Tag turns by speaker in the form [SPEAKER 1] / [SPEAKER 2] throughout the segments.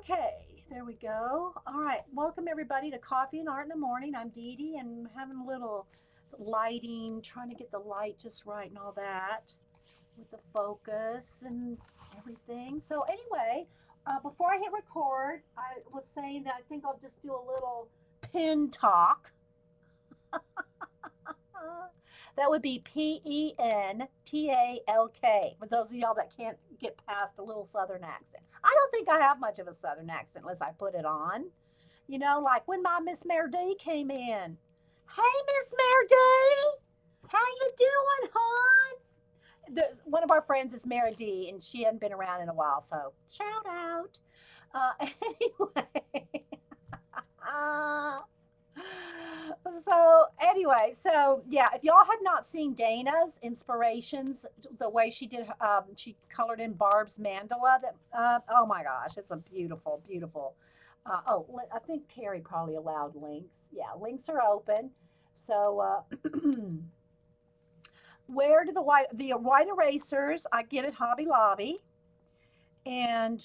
[SPEAKER 1] Okay, there we go. All right, welcome everybody to Coffee and Art in the Morning. I'm Dee Dee and having a little lighting, trying to get the light just right and all that with the focus and everything. So anyway, before I hit record, I was saying that I think I'll just do a little pin talk. That would be PENTALK for those of y'all that can't get past a little southern accent. I don't think I have much of a southern accent unless I put it on. You know, like when my Miss Mary D came in. Hey, Miss Mary D, how you doing, hon? One of our friends is Mary D, and she hadn't been around in a while, so shout out. Anyway, so yeah, if y'all have not seen Dana's inspirations, the way she did, she colored in Barb's mandala. That oh my gosh, it's a beautiful, beautiful. I think Carrie probably allowed links. Yeah, links are open. So where do the white erasers I get at Hobby Lobby, and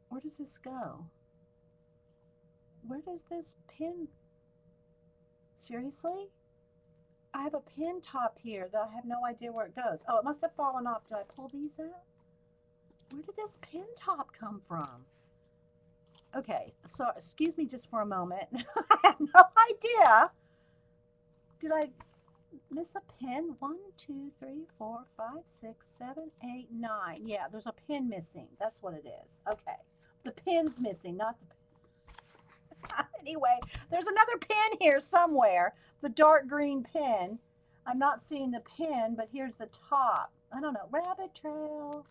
[SPEAKER 1] where does this go? Where does this pin? Seriously? I have a pin top here that I have no idea where it goes. Oh, it must have fallen off. Did I pull these out? Where did this pin top come from? Okay, so excuse me just for a moment. I have no idea. Did I miss a pin? 1, 2, 3, 4, 5, 6, 7, 8, 9. Yeah, there's a pin missing. That's what it is. Okay. The pin's missing, not the anyway, there's another pin here somewhere. The dark green pin. I'm not seeing the pin, but here's the top. I don't know. Rabbit trail.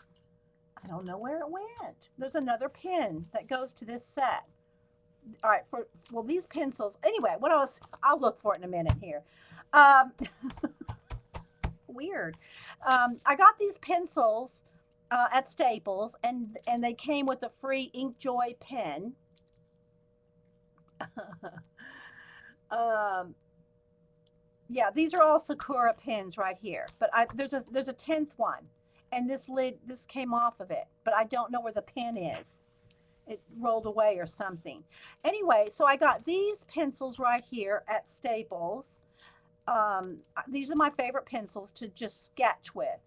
[SPEAKER 1] I don't know where it went. There's another pin that goes to this set. All right, well, these pencils. Anyway, what else? I'll look for it in a minute here. Um, weird. I got these pencils at Staples, and they came with a free Inkjoy pen. um, yeah, these are all Sakura pins right here. But there's a 10th one, and this came off of it, but I don't know where the pin is. It rolled away or something. Anyway, so I got these pencils right here at Staples. These are my favorite pencils to just sketch with.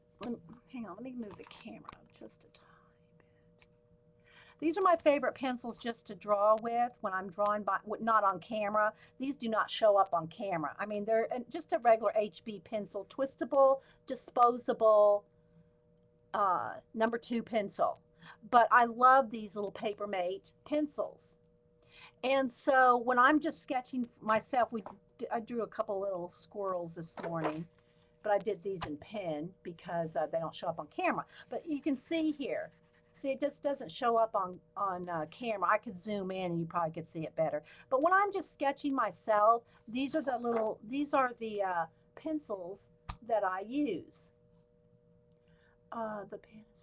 [SPEAKER 1] Hang on, let me move the camera just a tiny bit. These are my favorite pencils just to draw with when I'm drawing by, not on camera. These do not show up on camera. I mean, they're just a regular HB pencil, twistable, disposable, number 2 pencil. But I love these little Papermate pencils. And so when I'm just sketching myself, I drew a couple little squirrels this morning, but I did these in pen because they don't show up on camera. But you can see here. See, it just doesn't show up on camera. I could zoom in and you probably could see it better. But when I'm just sketching myself, these are the pencils that I use. The pen is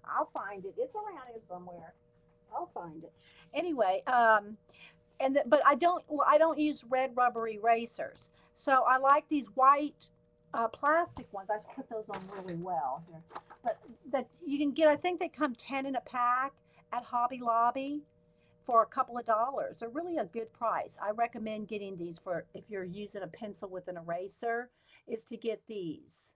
[SPEAKER 1] I'll find it. It's around here somewhere. I'll find it. Anyway, but I don't use red rubber erasers. So I like these white plastic ones. I put those on really well here. But that you can get, I think they come 10 in a pack at Hobby Lobby for a couple of dollars. They're really a good price. I recommend getting these for if you're using a pencil with an eraser, is to get these.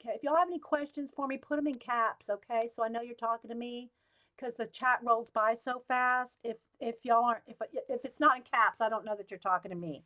[SPEAKER 1] Okay, if y'all have any questions for me, put them in caps, okay? So I know you're talking to me because the chat rolls by so fast. If y'all aren't, if it's not in caps, I don't know that you're talking to me.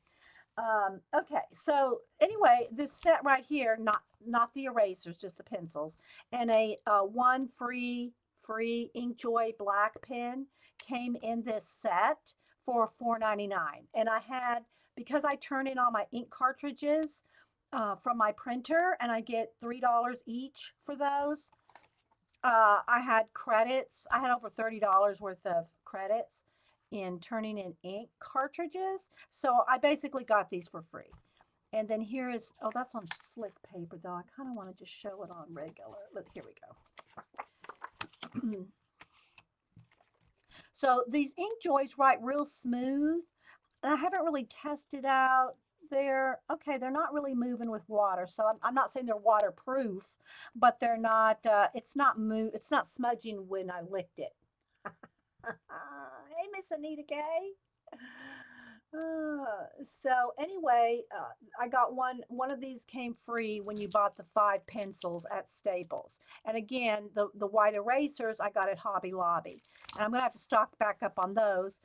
[SPEAKER 1] Okay, so anyway, this set right here, not the erasers, just the pencils, and a one free Inkjoy black pen came in this set for $4.99, and I had, because I turn in all my ink cartridges from my printer, and I get $3 each for those. I had credits. I had over $30 worth of credits in turning in ink cartridges. So I basically got these for free. And then here is, oh, that's on slick paper though. I kind of want to just show it on regular. Look, here we go. So these ink joys write real smooth. And I haven't really tested out they're okay. They're not really moving with water, so I'm not saying they're waterproof, but they're not. It's not smudging when I licked it. Hey, Miss Anita K. So anyway, I got one of these came free when you bought the 5 pencils at Staples. And again, the white erasers I got at Hobby Lobby. And I'm gonna have to stock back up on those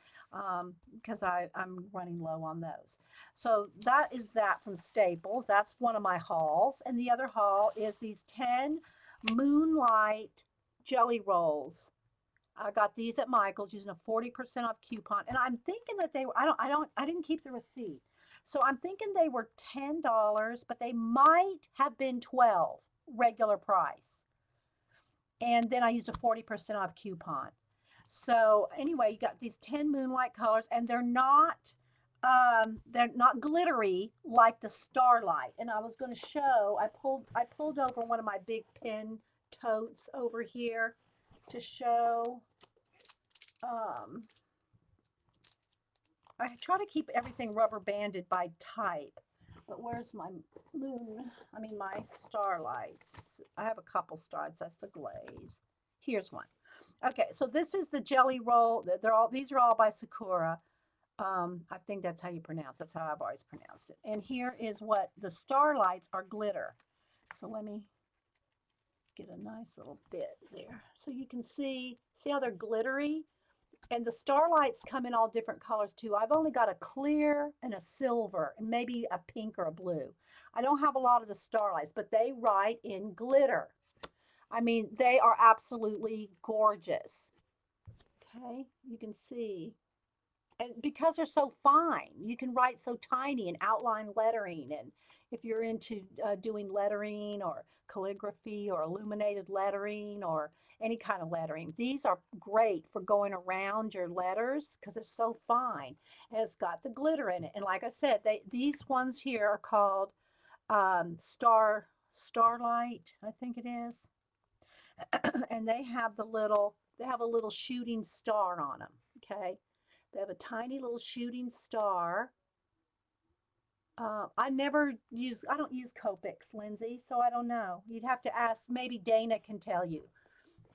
[SPEAKER 1] because I'm running low on those. So that is that from Staples. That's one of my hauls. And the other haul is these 10 Moonlight jelly rolls. I got these at Michael's using a 40% off coupon. And I'm thinking that they were, I didn't keep the receipt. So I'm thinking they were $10, but they might have been 12 regular price. And then I used a 40% off coupon. So anyway, you got these 10 Moonlight colors, and they're not glittery like the Starlight. And I was going to show, I pulled over one of my big pen totes over here to show. I try to keep everything rubber banded by type, but where's my my Starlights? I have a couple Starlights. That's the glaze. Here's one. Okay, so this is the jelly roll. These are all by Sakura. I think that's how you pronounce. That's how I've always pronounced it. And here is what the Starlights are glitter. So let me get a nice little bit there, so you can see how they're glittery. And the Starlights come in all different colors too. I've only got a clear and a silver and maybe a pink or a blue. I don't have a lot of the Starlights, but they write in glitter. I mean, they are absolutely gorgeous. Okay, you can see. And because they're so fine, you can write so tiny and outline lettering. And if you're into doing lettering or calligraphy or illuminated lettering or any kind of lettering, these are great for going around your letters because they're so fine. And it's got the glitter in it. And like I said, these ones here are called Starlight, I think it is. And they have a little shooting star on them. Okay. They have a tiny little shooting star. I don't use Copics, Lindsay, so I don't know. You'd have to ask, maybe Dana can tell you.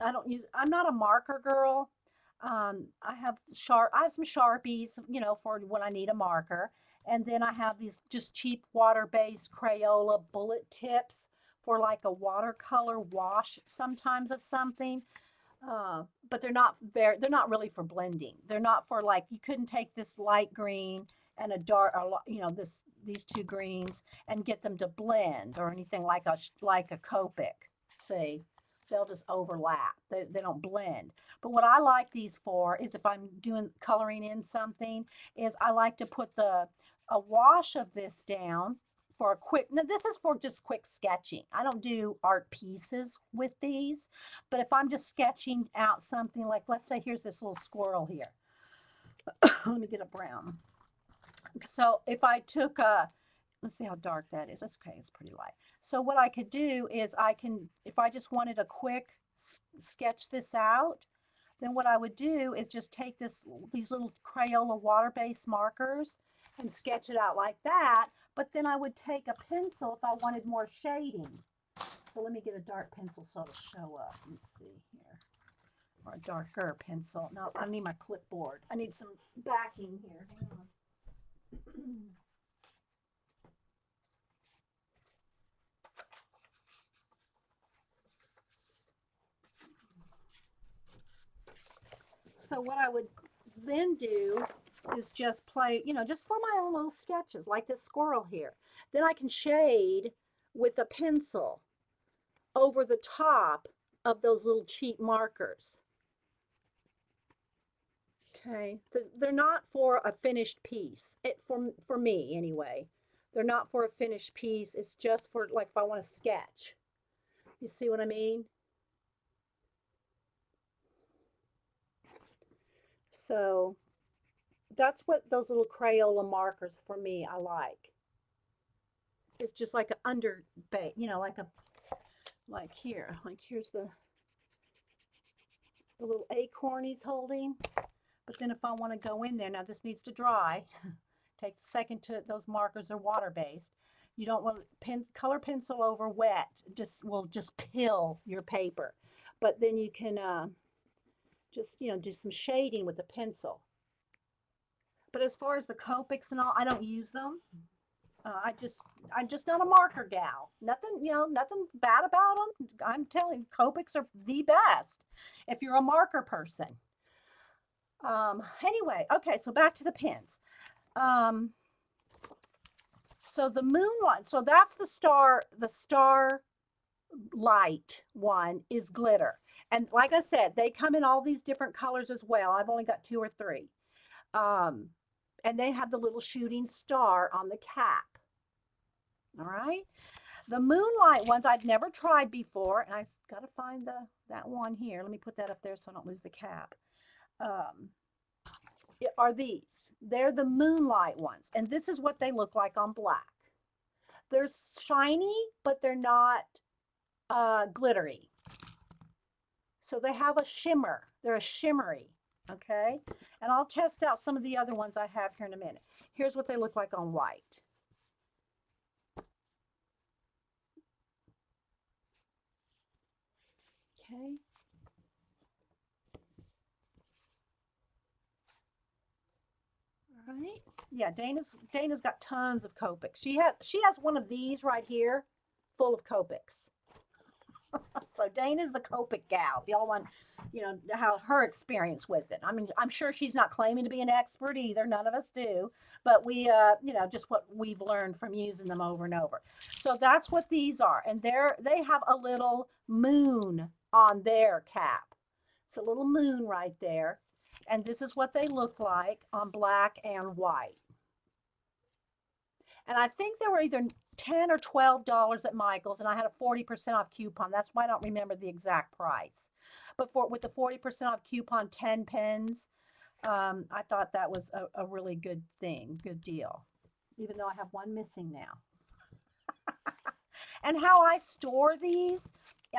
[SPEAKER 1] I'm not a marker girl. I have some Sharpies, for when I need a marker. And then I have these just cheap water-based Crayola bullet tips for like a watercolor wash sometimes of something. But they're not really for blending. They're not for, like, you couldn't take this light green and a dark, these two greens and get them to blend or anything like a Copic. See, they'll just overlap. They don't blend. But what I like these for is if I'm doing coloring in something, is I like to put a wash of this down for a quick, now this is for just quick sketching. I don't do art pieces with these, but if I'm just sketching out something, like, let's say here's this little squirrel here. Let me get a brown. So if I took let's see how dark that is. That's okay, it's pretty light. So what I could do is if I just wanted a quick sketch this out, then what I would do is just take these little Crayola water-based markers and sketch it out like that. But then I would take a pencil if I wanted more shading. So let me get a dark pencil so it'll show up. Let's see here. Or a darker pencil. No, I need my clipboard. I need some backing here. Hang on. So what I would then do is just play, just for my own little sketches, like this squirrel here. Then I can shade with a pencil over the top of those little cheap markers. Okay, they're not for a finished piece. For me anyway, they're not for a finished piece. It's just for, like, if I want to sketch. You see what I mean? So that's what those little Crayola markers for me I like. It's just like an underbait, like here's the little acorn he's holding. But then if I want to go in there, now this needs to dry. Take a second to, those markers are water-based. You don't want color pencil over wet, will just pill your paper. But then you can just, do some shading with a pencil. But as far as the Copics and all, I don't use them. I'm just not a marker gal. Nothing, nothing bad about them. I'm telling you, Copics are the best if you're a marker person. Anyway, okay, so back to the pens. So the moon one, so that's the star light one is glitter. And like I said, they come in all these different colors as well. I've only got 2 or 3. And they have the little shooting star on the cap. All right. The moonlight ones I've never tried before, and I've got to find that one here. Let me put that up there so I don't lose the cap. Are these. They're the moonlight ones, and this is what they look like on black. They're shiny, but they're not glittery. So they have a shimmer. They're a shimmery, okay? And I'll test out some of the other ones I have here in a minute. Here's what they look like on white. Okay. All right. Yeah, Dana's got tons of Copics. She has one of these right here full of Copics. So Dana's the Copic gal. If y'all want, how her experience with it. I mean, I'm sure she's not claiming to be an expert either. None of us do. But we, just what we've learned from using them over and over. So that's what these are. And they have a little moon on their cap. It's a little moon right there. And this is what they look like on black and white. And I think they were either $10 or $12 at Michael's, and I had a 40% off coupon. That's why I don't remember the exact price. But with the 40% off coupon, 10 pens, I thought that was a really good thing, good deal, even though I have one missing now. And how I store these,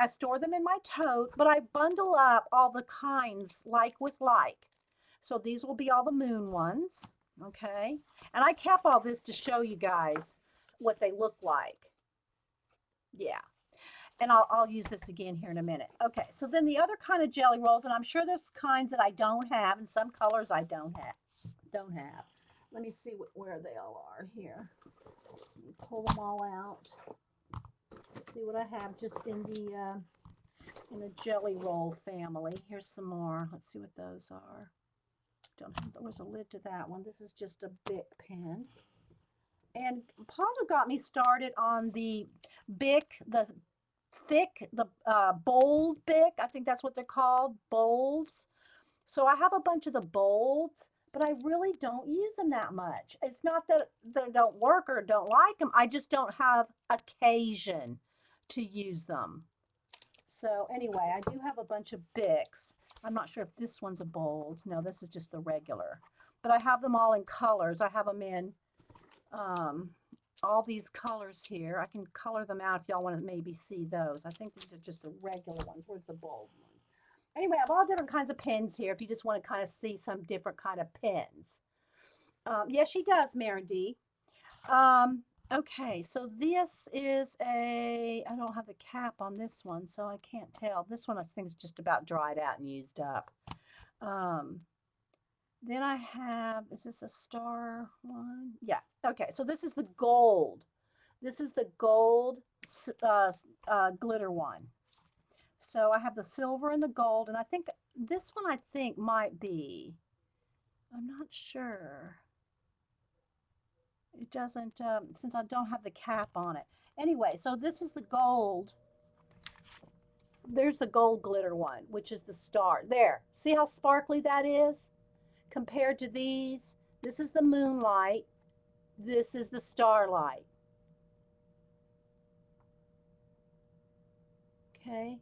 [SPEAKER 1] I store them in my tote, but I bundle up all the kinds like with like. So these will be all the moon ones, okay? And I kept all this to show you guys what they look like. Yeah. And I'll use this again here in a minute. Okay, so then the other kind of jelly rolls, and I'm sure there's kinds that I don't have, and some colors I don't have. Let me see where they all are here. Let me pull them all out. Let's see what I have just in the jelly roll family. Here's some more. Let's see what those are. There was a lid to that one. This is just a Bic pen. And Paula got me started on the Bic, the thick, the bold Bic. I think that's what they're called, bolds. So I have a bunch of the bolds, but I really don't use them that much. It's not that they don't work or don't like them. I just don't have occasion to use them. So anyway, I do have a bunch of Bics. I'm not sure if this one's a bold. No, this is just the regular. But I have them all in colors. I have them in all these colors here. I can color them out if y'all want to maybe see those. I think these are just the regular ones. Where's the bold ones? Anyway, I have all different kinds of pens here if you just want to kind of see some different kind of pens. Yes, she does, Mary D. Okay, so this is I don't have the cap on this one, so I can't tell. This one I think is just about dried out and used up. Then I have, is this a star one? Yeah, okay, so this is the gold. This is the gold glitter one. So I have the silver and the gold, and I think this one might be, I'm not sure. It doesn't, since I don't have the cap on it. Anyway, so this is the gold. There's the gold glitter one, which is the star. There, see how sparkly that is? Compared to these, this is the moonlight. This is the starlight. Okay.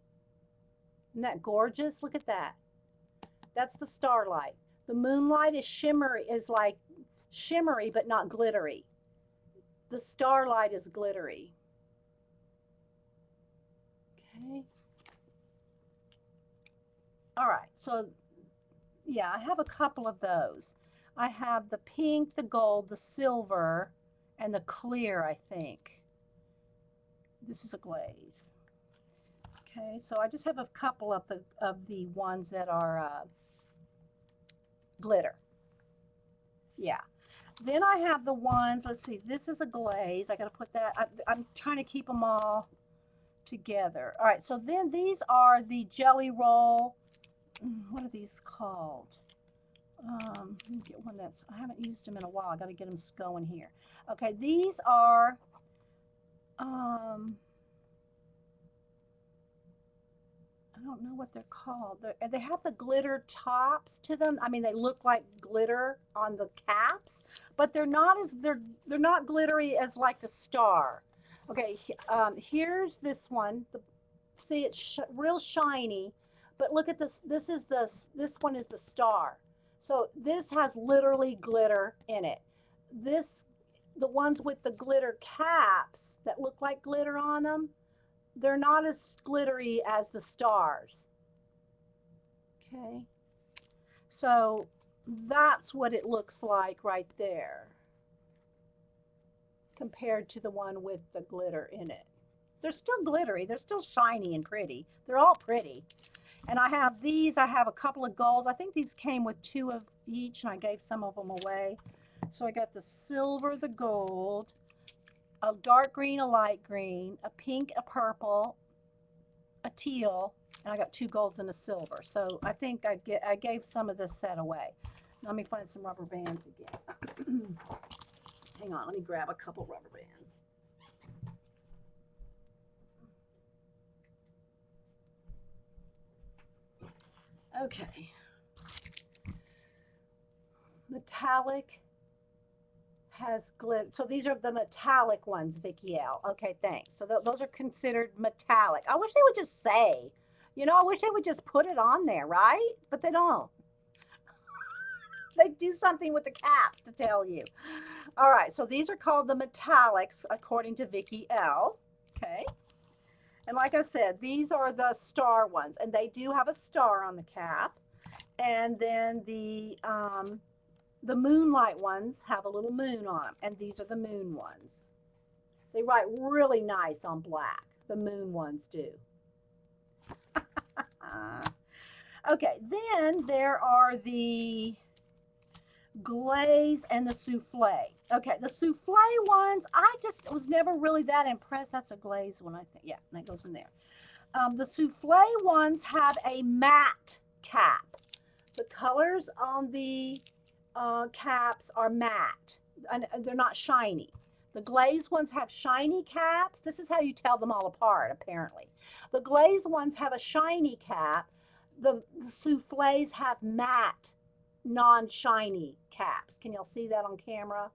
[SPEAKER 1] Isn't that gorgeous? Look at that. That's the starlight. The moonlight is shimmery, but not glittery. The starlight is glittery. Okay. All right. So, yeah, I have a couple of those. I have the pink, the gold, the silver, and the clear, I think. This is a glaze. Okay, so I just have a couple of the ones that are glitter. Yeah. Then I have the ones, let's see, this is a glaze. I got to put that, I'm trying to keep them all together. All right, so then these are the jelly roll. What are these called? Let me get one that's, I haven't used them in a while. I got to get them going here. Okay, these are, I don't know what they're called. They have the glitter tops to them. I mean, they look like glitter on the caps, but they're not as they're not glittery as like the star. Okay, here's this one. See, it's real shiny, but look at this. This one is the star. So this has literally glitter in it. The ones with the glitter caps that look like glitter on them, they're not as glittery as the stars. Okay, so that's what it looks like right there compared to the one with the glitter in it. They're still glittery, they're still shiny and pretty. They're all pretty. And I have these, I have a couple of golds. I think these came with 2 of each and I gave some of them away. So I got the silver, the gold, a dark green, a light green, a pink, a purple, a teal, and I got 2 golds and a silver. So I think I gave some of this set away. Let me find some rubber bands again. Hang on, let me grab a couple rubber bands. Okay. Metallic has glitter. So these are the metallic ones, Vicki L. Okay, thanks. So those are considered metallic. I wish they would just say, I wish they would just put it on there, right? But they don't. They do something with the caps to tell you. All right, so these are called the metallics according to Vicki L. Okay. And like I said, these are the star ones, and they do have a star on the cap. And then the moonlight ones have a little moon on them, and these are the moon ones. They write really nice on black. The moon ones do. Okay, then there are the glaze and the souffle. Okay, the souffle ones, I just was never really that impressed. That's a glaze one, I think. Yeah, that goes in there. The souffle ones have a matte cap. The colors on the caps are matte, and they're not shiny. The glaze ones have shiny caps. This is how you tell them all apart, apparently. The glaze ones have a shiny cap. The souffles have matte, non-shiny caps. Can y'all see that on camera?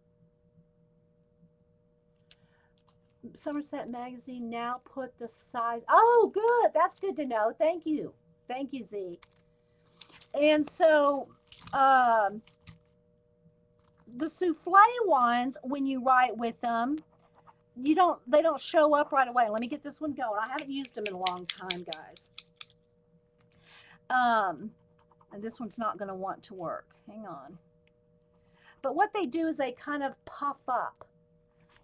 [SPEAKER 1] Somerset Magazine now put the size. Oh, good. That's good to know. Thank you. Thank you, Z. And so the souffle ones, when you write with them, they don't show up right away. Let me get this one going. I haven't used them in a long time, guys. And this one's not going to want to work. Hang on. But what they do is they kind of puff up.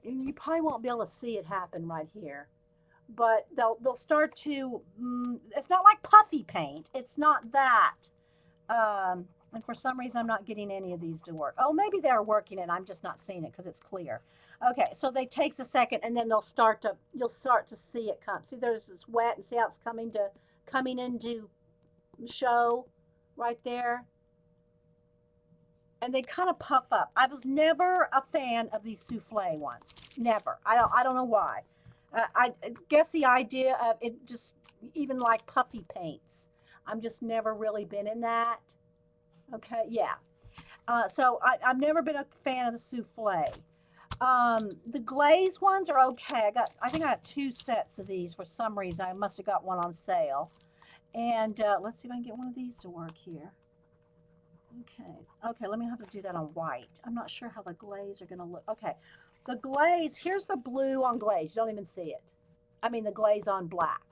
[SPEAKER 1] And you probably won't be able to see it happen right here. But they'll start to, it's not like puffy paint. It's not that. And for some reason, I'm not getting any of these to work. Oh, maybe they're working and I'm just not seeing it because it's clear. Okay, so they takes a second and then you'll start to see it come. See, there's this wet, and see how it's coming into show right there. And they kind of puff up. I was never a fan of these souffle ones. Never. I don't know why. I guess the idea of it just, even like puffy paints. I'm just never really been in that. Okay, yeah. So I've never been a fan of the souffle. The glaze ones are okay. I think I got 2 sets of these for some reason. I must have got one on sale. And let's see if I can get one of these to work here. Okay, let me have to do that on white. I'm not sure how the glaze are going to look. Okay, the glaze, here's the blue on glaze. You don't even see it. I mean the glaze on black.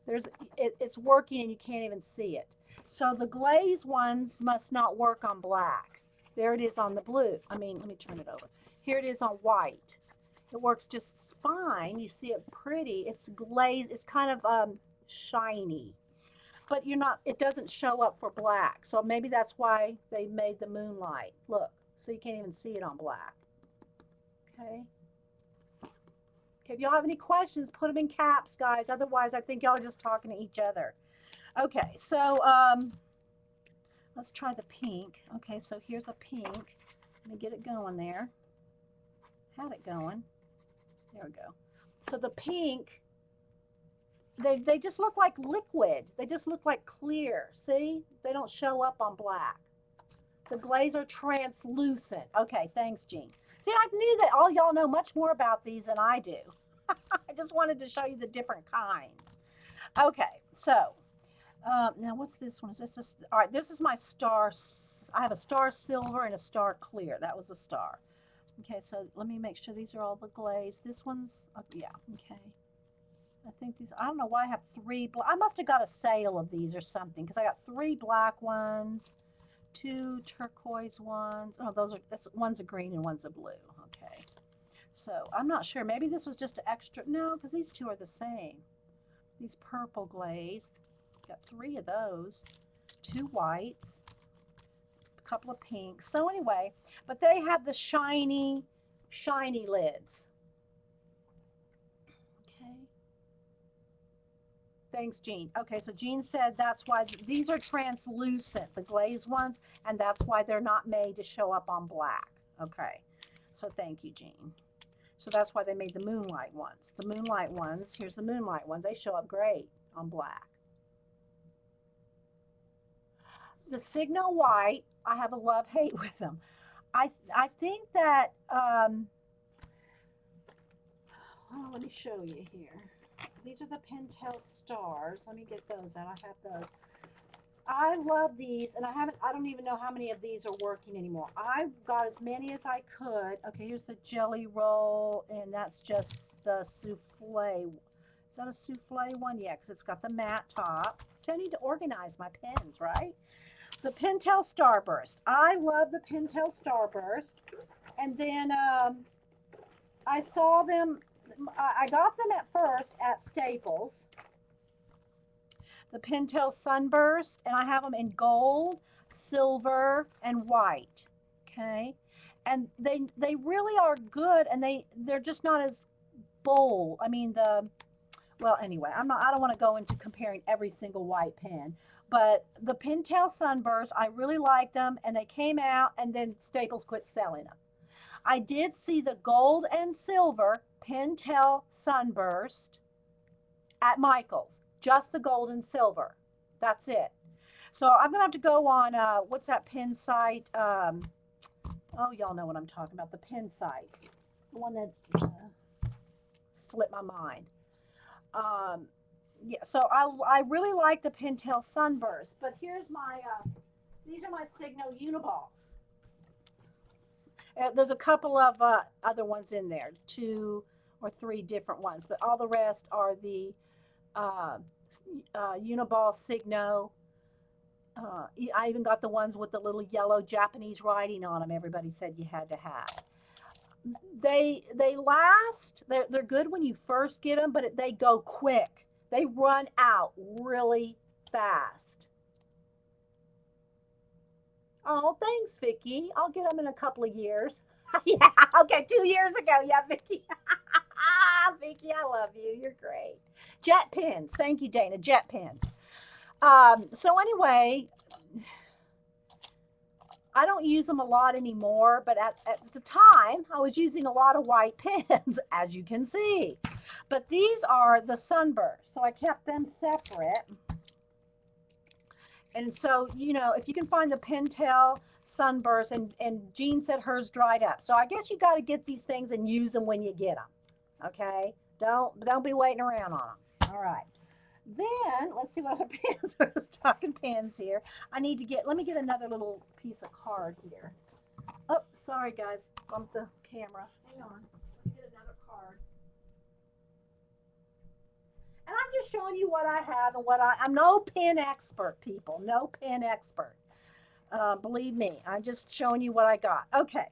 [SPEAKER 1] It's working and you can't even see it. So the glaze ones must not work on black. There it is on the blue. I mean, let me turn it over. Here it is on white. It works just fine. You see it pretty. It's glazed. It's kind of shiny. But you're not, it doesn't show up for black. So maybe that's why they made the moonlight. Look, so you can't even see it on black. Okay. Okay, if y'all have any questions, put them in caps, guys. Otherwise, I think y'all are just talking to each other. Okay, so let's try the pink. Okay, so here's a pink. Let me get it going there. Had it going. There we go. So the pink, they just look like liquid. They just look like clear. See? They don't show up on black. The glaze are translucent. Okay, thanks, Jean. See, I knew that all y'all know much more about these than I do. I just wanted to show you the different kinds. Okay, so now what's this one? Is this just, all right, this is my star. I have a star silver and a star clear. That was a star. Okay, so let me make sure these are all the glaze. This one's, yeah, okay. I think these, I don't know why I have three, I must have got a sale of these or something because I got 3 black ones, 2 turquoise ones. Oh, those are, one's a green and one's a blue. Okay. So I'm not sure. Maybe this was just an extra. No, because these 2 are the same. These purple glaze. Got 3 of those. 2 whites. A couple of pinks. So anyway, but they have the shiny, shiny lids. Okay. Thanks, Jean. Okay, so Jean said that's why these are translucent, the glazed ones, and that's why they're not made to show up on black. Okay, so thank you, Jean. So that's why they made the moonlight ones. The moonlight ones, here's the moonlight ones, they show up great on black. The Signal White, I have a love-hate with them. I think that, oh, let me show you here. These are the Pentel stars. Let me get those out. I have those. I love these, and I don't even know how many of these are working anymore. I got as many as I could. Okay, here's the jelly roll, and that's just the souffle. Is that a souffle one? Yeah, because it's got the matte top. So I need to organize my pens, right? The Pentel Starburst. I love the Pentel Starburst. And then I saw them, I got them at first at Staples. The Pentel Sunburst, and I have them in gold, silver, and white. Okay, and they really are good, and they're just not as bold. I mean well, anyway, I don't want to go into comparing every single white pen, but the Pentel Sunburst, I really like them, and they came out, and then Staples quit selling them. I did see the gold and silver Pentel Sunburst at Michael's, just the gold and silver. That's it. So I'm gonna have to go on what's that pen site? Oh, y'all know what I'm talking about. The pen site, the one that slipped my mind. Yeah. So I really like the Pentel Sunburst, but here's my these are my Signal Uniballs. There's a couple of other ones in there, 2 or 3 different ones, but all the rest are the Uniball Signo. I even got the ones with the little yellow Japanese writing on them. Everybody said you had to have. They last. They're good when you first get them, but they go quick. They run out really fast. Oh, thanks, Vicki. I'll get them in a couple of years. Yeah, okay, 2 years ago. Yeah, Vicki. Vicki, I love you. You're great. Jet pens. Thank you, Dana. Jet pens. So anyway, I don't use them a lot anymore, but at the time, I was using a lot of white pens, as you can see. But these are the Sunburst, so I kept them separate. And so, you know, if you can find the Pentel Sunburst, and Jean said hers dried up. So I guess you got to get these things and use them when you get them. Okay? Don't be waiting around on them. All right. Then, let's see what other pens. We're just talking pens here. I need to let me get another little piece of card here. Oh, sorry, guys. Bumped the camera. Hang on. Let me get another card. And I'm just showing you what I have and I'm no pen expert, people. No pen expert. Believe me, I'm just showing you what I got. Okay,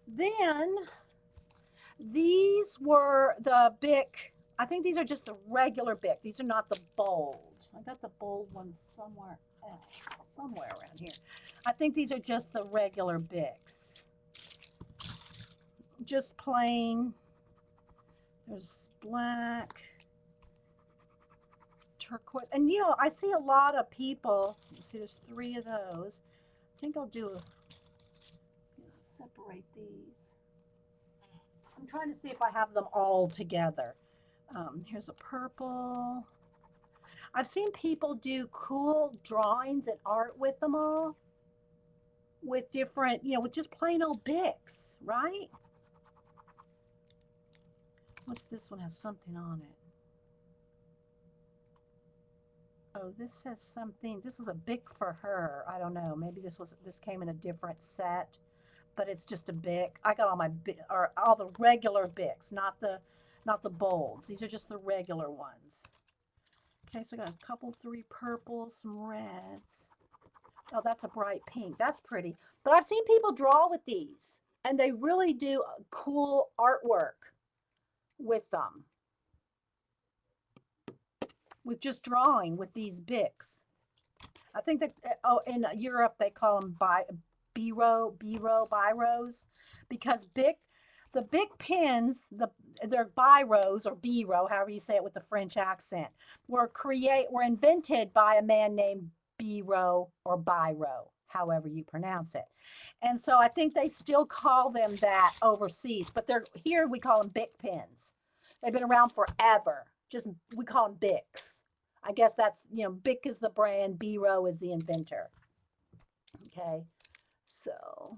[SPEAKER 1] then these were the Bic. I think these are just the regular Bic. These are not the bold. I got the bold ones somewhere else, somewhere around here. I think these are just the regular Bics. Just plain. There's black, turquoise. And you know, I see a lot of people. See, there's 3 of those. I think I'll do a, separate these. I'm trying to see if I have them all together. Here's a purple. I've seen people do cool drawings and art with them all. With different, you know, with just plain old Bics, right? What's this one? Has something on it. Oh, this says something. This was a Bic for her. I don't know. Maybe this came in a different set, but it's just a Bic. I got all my or all the regular Bics, not the bolds. These are just the regular ones. Okay, so I got a couple, 3 purples, some reds. Oh, that's a bright pink. That's pretty. But I've seen people draw with these, and they really do cool artwork with them. With just drawing with these Bics. I think that, oh, in Europe they call them biros, because the Bic pens, they're biros or biro, however you say it with the French accent, were invented by a man named Biro or Biro, however you pronounce it. And so I think they still call them that overseas, but here we call them Bic pens. They've been around forever. Just we call them Bics. I guess that's, you know, Bic is the brand, Biro is the inventor. Okay, so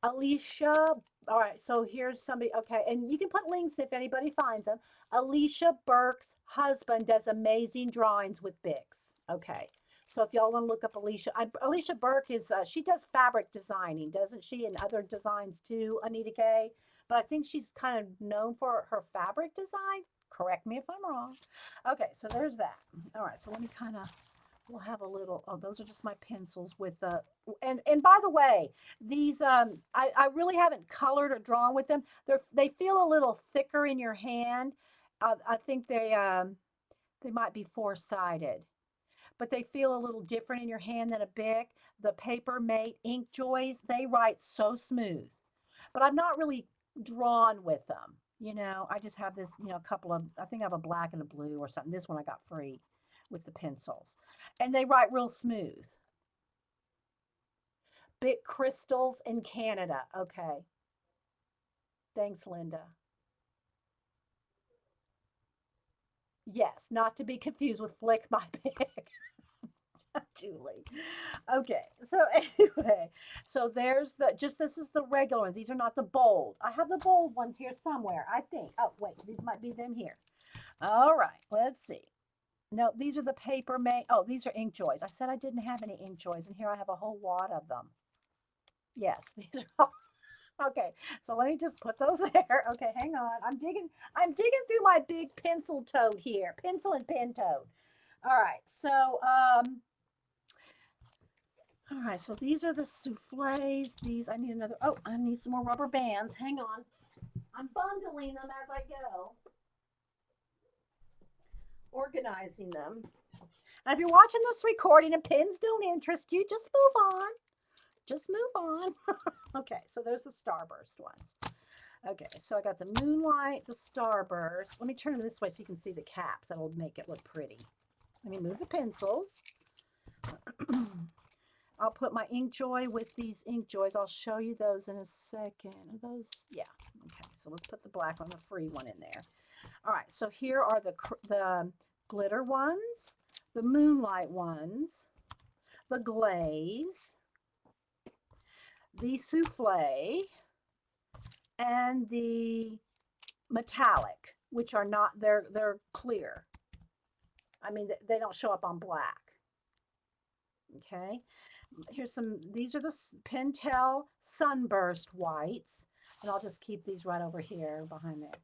[SPEAKER 1] Alicia, all right, so here's somebody, okay, and you can put links if anybody finds them. Alicia Burke's husband does amazing drawings with Bics. Okay, so if y'all want to look up Alicia, Alicia Burke is, she does fabric designing, doesn't she, and other designs too, Anita K. But I think she's kind of known for her fabric design. Correct me if I'm wrong. Okay, so there's that. All right, so let me kind of, we'll have a little, oh, those are just my pencils with the, and by the way, these, I really haven't colored or drawn with them. They feel a little thicker in your hand. I think they might be 4-sided, but they feel a little different in your hand than a Bic. The Paper Mate Ink Joys, they write so smooth, but I'm not really drawn with them. You know, I just have this, you know, a couple of, I think I have a black and a blue or something. This one I got free with the pencils. And they write real smooth. Bic Crystals in Canada. Okay. Thanks, Linda. Yes, not to be confused with Flick My Bic. Julie. Okay, so anyway, so there's this is the regular ones. These are not the bold. I have the bold ones here somewhere, I think. Oh, wait, these might be them here. All right, let's see. No, these are the Paper Mate. Oh, these are Ink Joys. I said I didn't have any Ink Joys, and here I have a whole wad of them. Yes, these are all. Okay, so let me just put those there. Okay, hang on. I'm digging through my big pencil tote here. Pencil and pen tote. All right, so all right, so these are the souffles. These, I need another, oh, I need some more rubber bands. Hang on. I'm bundling them as I go. Organizing them. And if you're watching this recording and pins don't interest you, just move on. Just move on. Okay, so there's the Starburst ones. Okay, so I got the Moonlight, the Starburst. Let me turn them this way so you can see the caps. That'll make it look pretty. Let me move the pencils. I'll put my Ink Joy with these Ink Joys. I'll show you those in a second. Are those? Yeah. Okay, so let's put the black one, the free one in there. All right, so here are the glitter ones, the Moonlight ones, the glaze, the souffle, and the metallic, which are not, they're clear. I mean, they don't show up on black. Okay, here's these are the Pentel Sunburst whites, and I'll just keep these right over here behind there.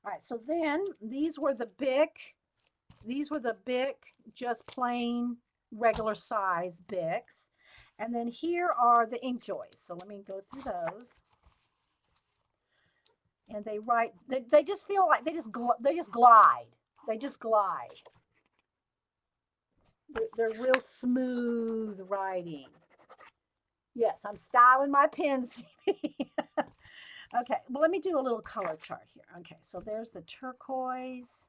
[SPEAKER 1] All right, so then these were the Bic, just plain regular size Bics. And then here are the ink joys. So let me go through those. And they write, they just feel like they just glide. They just glide. They're real smooth writing. Yes, I'm styling my pens. Okay, well, let me do a little color chart here. Okay, so there's the turquoise.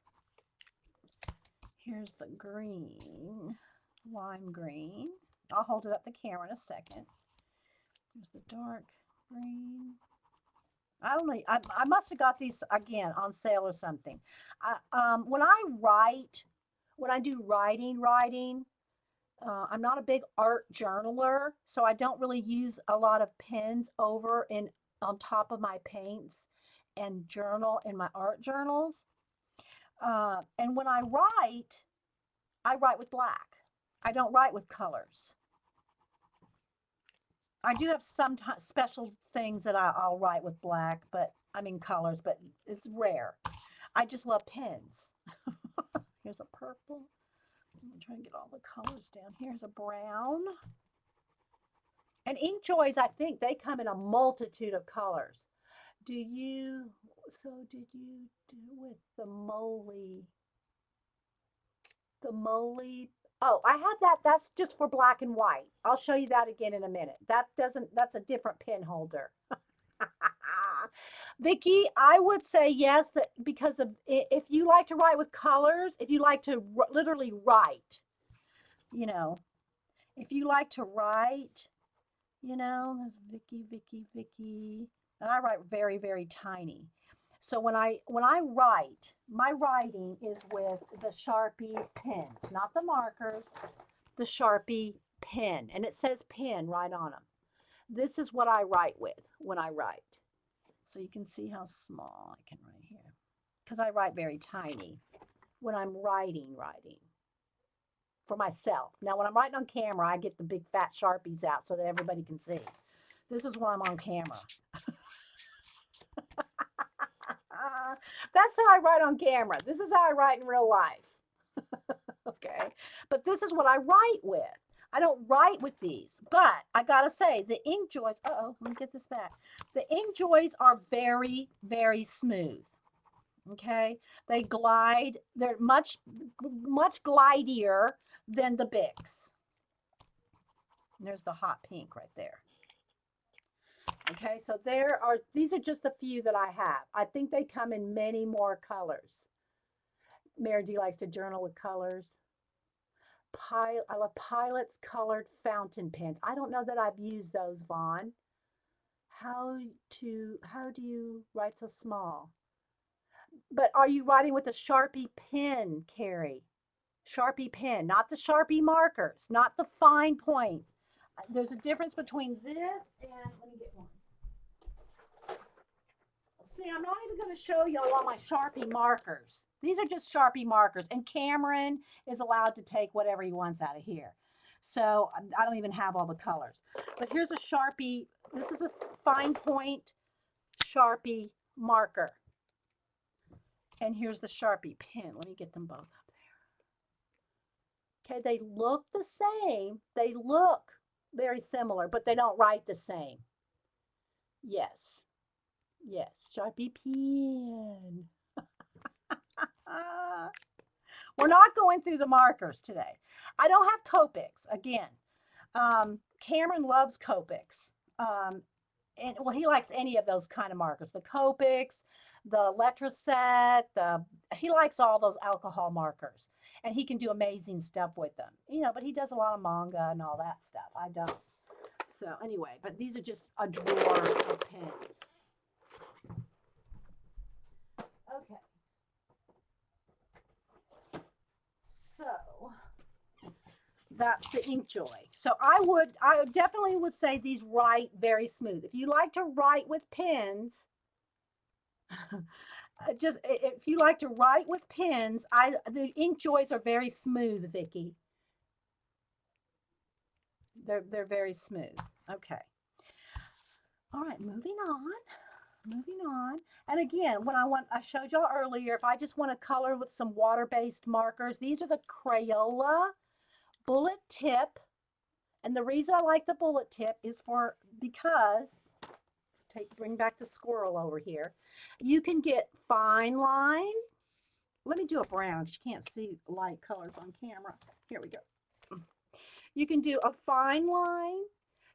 [SPEAKER 1] Here's the green, lime green. I'll hold it up the camera in a second. There's the dark green. I don't know. I must have got these again on sale or something. When I write, when I do writing, I'm not a big art journaler, so I don't really use a lot of pens over in on top of my paints and journal in my art journals. And when I write with black. I don't write with colors. I do have some special things that I'll write with black, but I mean colors, but it's rare. I just love pens. Here's a purple. I'm trying to get all the colors down. Here's a brown. And ink joys, I think they come in a multitude of colors. Did you do with the moly? The moly. Oh, I had that. That's just for black and white. I'll show you that again in a minute. That's a different pen holder. Vicki, I would say yes, that because if you like to write with colors, if you like to literally write, you know, if you like to write, you know, Vicki, and I write very, very tiny. So when I write, my writing is with the Sharpie pens, not the markers, the Sharpie pen, and it says pen right on them. This is what I write with when I write. So you can see how small I can write here, because I write very tiny when I'm writing for myself. Now when I'm writing on camera, I get the big fat Sharpies out so that everybody can see. This is when I'm on camera. That's how I write on camera. This is how I write in real life. Okay, but this is what I write with. I don't write with these, but I gotta say the ink joys, let me get this back. The ink joys are very, very smooth. Okay, they glide. They're much glidier than the Bics. And there's the hot pink right there. Okay, so these are just a few that I have. I think they come in many more colors. Mary D likes to journal with colors. I love Pilot's colored fountain pens. I don't know that I've used those, Vaughn. How do you write so small? But are you writing with a Sharpie pen, Carrie? Sharpie pen, not the Sharpie markers, not the fine point. There's a difference between this and, let me get one. See, I'm not even going to show you all my Sharpie markers. These are just Sharpie markers, and Cameron is allowed to take whatever he wants out of here. So I don't even have all the colors. But here's a Sharpie. This is a fine point Sharpie marker. And here's the Sharpie pen. Let me get them both up there. Okay, they look the same. They look very similar, but they don't write the same. Yes. Yes, Sharpie pen. We're not going through the markers today. I don't have Copics. Again, Cameron loves Copics. And well, he likes any of those kind of markers. The Copics, the Letraset, he likes all those alcohol markers. And he can do amazing stuff with them. You know, but he does a lot of manga and all that stuff. I don't. So anyway, but these are just a drawer of pens. Okay. So that's the ink joy. So I definitely would say these write very smooth. If you like to write with pens, if you like to write with pens, the ink joys are very smooth, Vicki. They're very smooth. Okay. All right, moving on. And again, I showed y'all earlier, if I just want to color with some water-based markers, these are the Crayola bullet tip And the reason I like the bullet tip is because, bring back the squirrel over here. You can get fine line. Let me do a brown because you can't see light colors on camera. Here we go. You can do a fine line.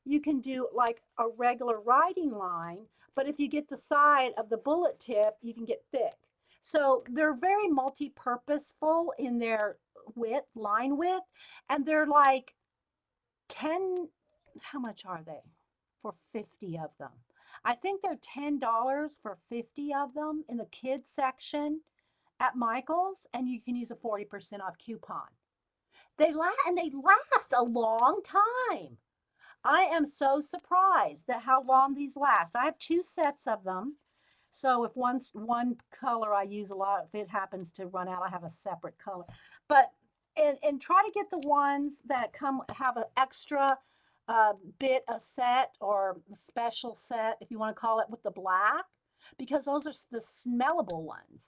[SPEAKER 1] You can do like a regular writing line, but if you get the side of the bullet tip, you can get thick. So they're very multi-purposeful in their width, line width, and they're like 10, how much are they for 50 of them? I think they're $10 for 50 of them in the kids section at Michael's, and you can use a 40% off coupon. They last a long time. I am so surprised at how long these last. I have 2 sets of them. So if one color I use a lot, if it happens to run out, I have a separate color. But and try to get the ones that have an extra bit a set or a special set, if you want to call it, with the black, because those are the smellable ones.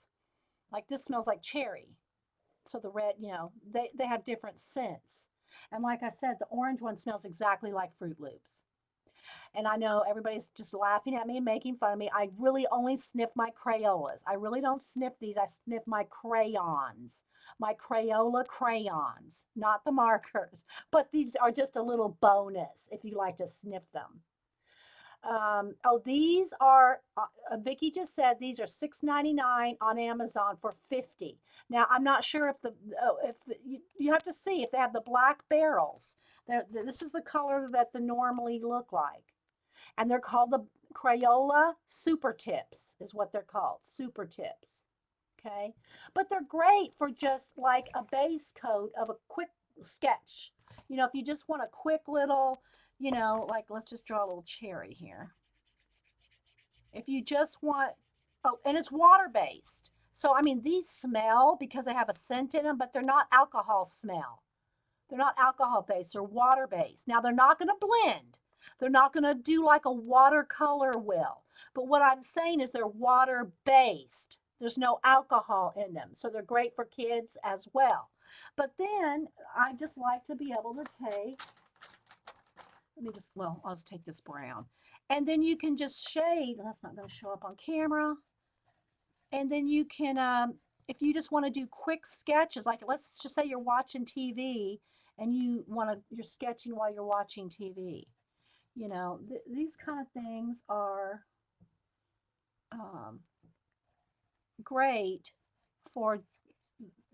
[SPEAKER 1] Like this smells like cherry. So the red, they have different scents. And like I said, the orange one smells exactly like Fruit Loops. And I know everybody's just laughing at me and making fun of me. I really only sniff my Crayolas. I really don't sniff these. I sniff my crayons, my Crayola crayons, not the markers. But these are just a little bonus if you like to sniff them. Oh, these are, Vicki just said these are $6.99 on Amazon for 50. Now, I'm not sure if you have to see if they have the black barrels. This is the color that they normally look like. And they're called the Crayola Super Tips is what they're called, Super Tips. Okay. But they're great for just like a base coat of a quick sketch. If you just want a quick little, like let's just draw a little cherry here. If you just want, oh, and it's water-based. So, I mean, these smell because they have a scent in them, but they're not alcohol smell. They're not alcohol-based, they're water-based. Now, they're not going to blend. They're not going to do like a watercolor will. But what I'm saying is they're water-based. There's no alcohol in them. So they're great for kids as well. But then I just like to be able to take, I'll just take this brown. And then you can just shade. That's not going to show up on camera. And then you can, if you just want to do quick sketches, like let's just say you're watching TV and you're sketching while you're watching TV. These kind of things are great for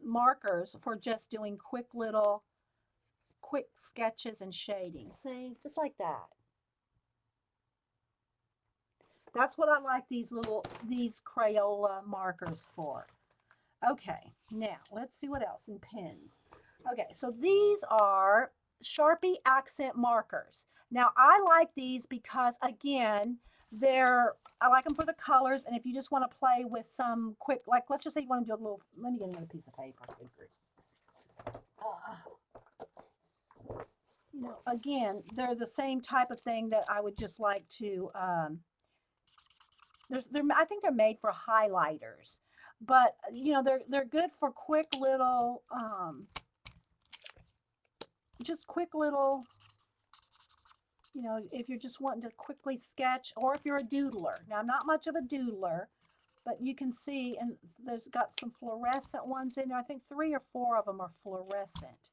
[SPEAKER 1] markers for just doing quick sketches and shading. See, just like that. That's what I like these Crayola markers for. Okay, now let's see what else in pens. Okay, so these are Sharpie accent markers. Now I like these because again, I like them for the colors, and if you just want to play with some quick, like let's just say you want to do a little, let me get another piece of paper. Again, they're the same type of thing that I would just like to, I think they're made for highlighters, but they're good for quick little, just quick little, if you're just wanting to quickly sketch, or if you're a doodler. Now, I'm not much of a doodler, but you can see, and there's got some fluorescent ones in there. I think 3 or 4 of them are fluorescent.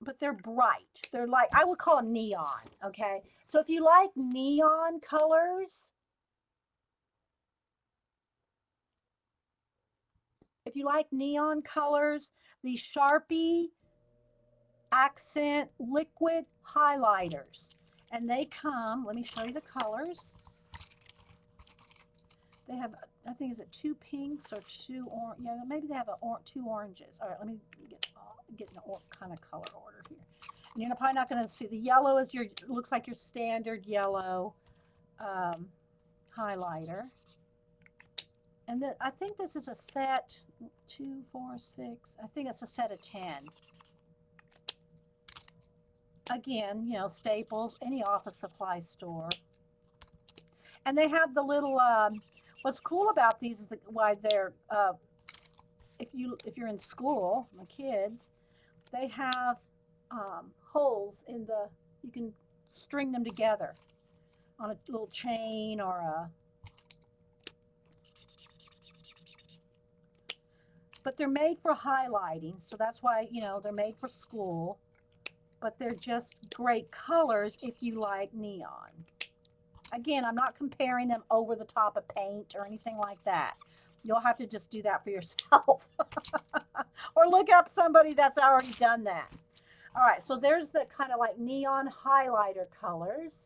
[SPEAKER 1] But they're bright. They're like, I would call them neon, okay? So if you like neon colors, the Sharpie accent liquid highlighters, and they come, let me show you the colors. They have, I think, is it 2 pinks or 2 orange? Yeah, maybe they have 2 oranges. All right, let me get an kind of color order here. And you're probably not going to see the yellow is looks like your standard yellow highlighter. And then I think this is a set 2, 4, 6. I think it's a set of 10. Again, Staples, any office supply store. And they have the little, what's cool about these is why they're, if you're in school, my kids, they have holes in the, you can string them together on a little chain or a, but they're made for highlighting. So that's why, you know, they're made for school, but they're just great colors if you like neon. Again, I'm not comparing them over the top of paint or anything like that. You'll have to just do that for yourself. Or look up somebody that's already done that. All right, so there's the kind of like neon highlighter colors.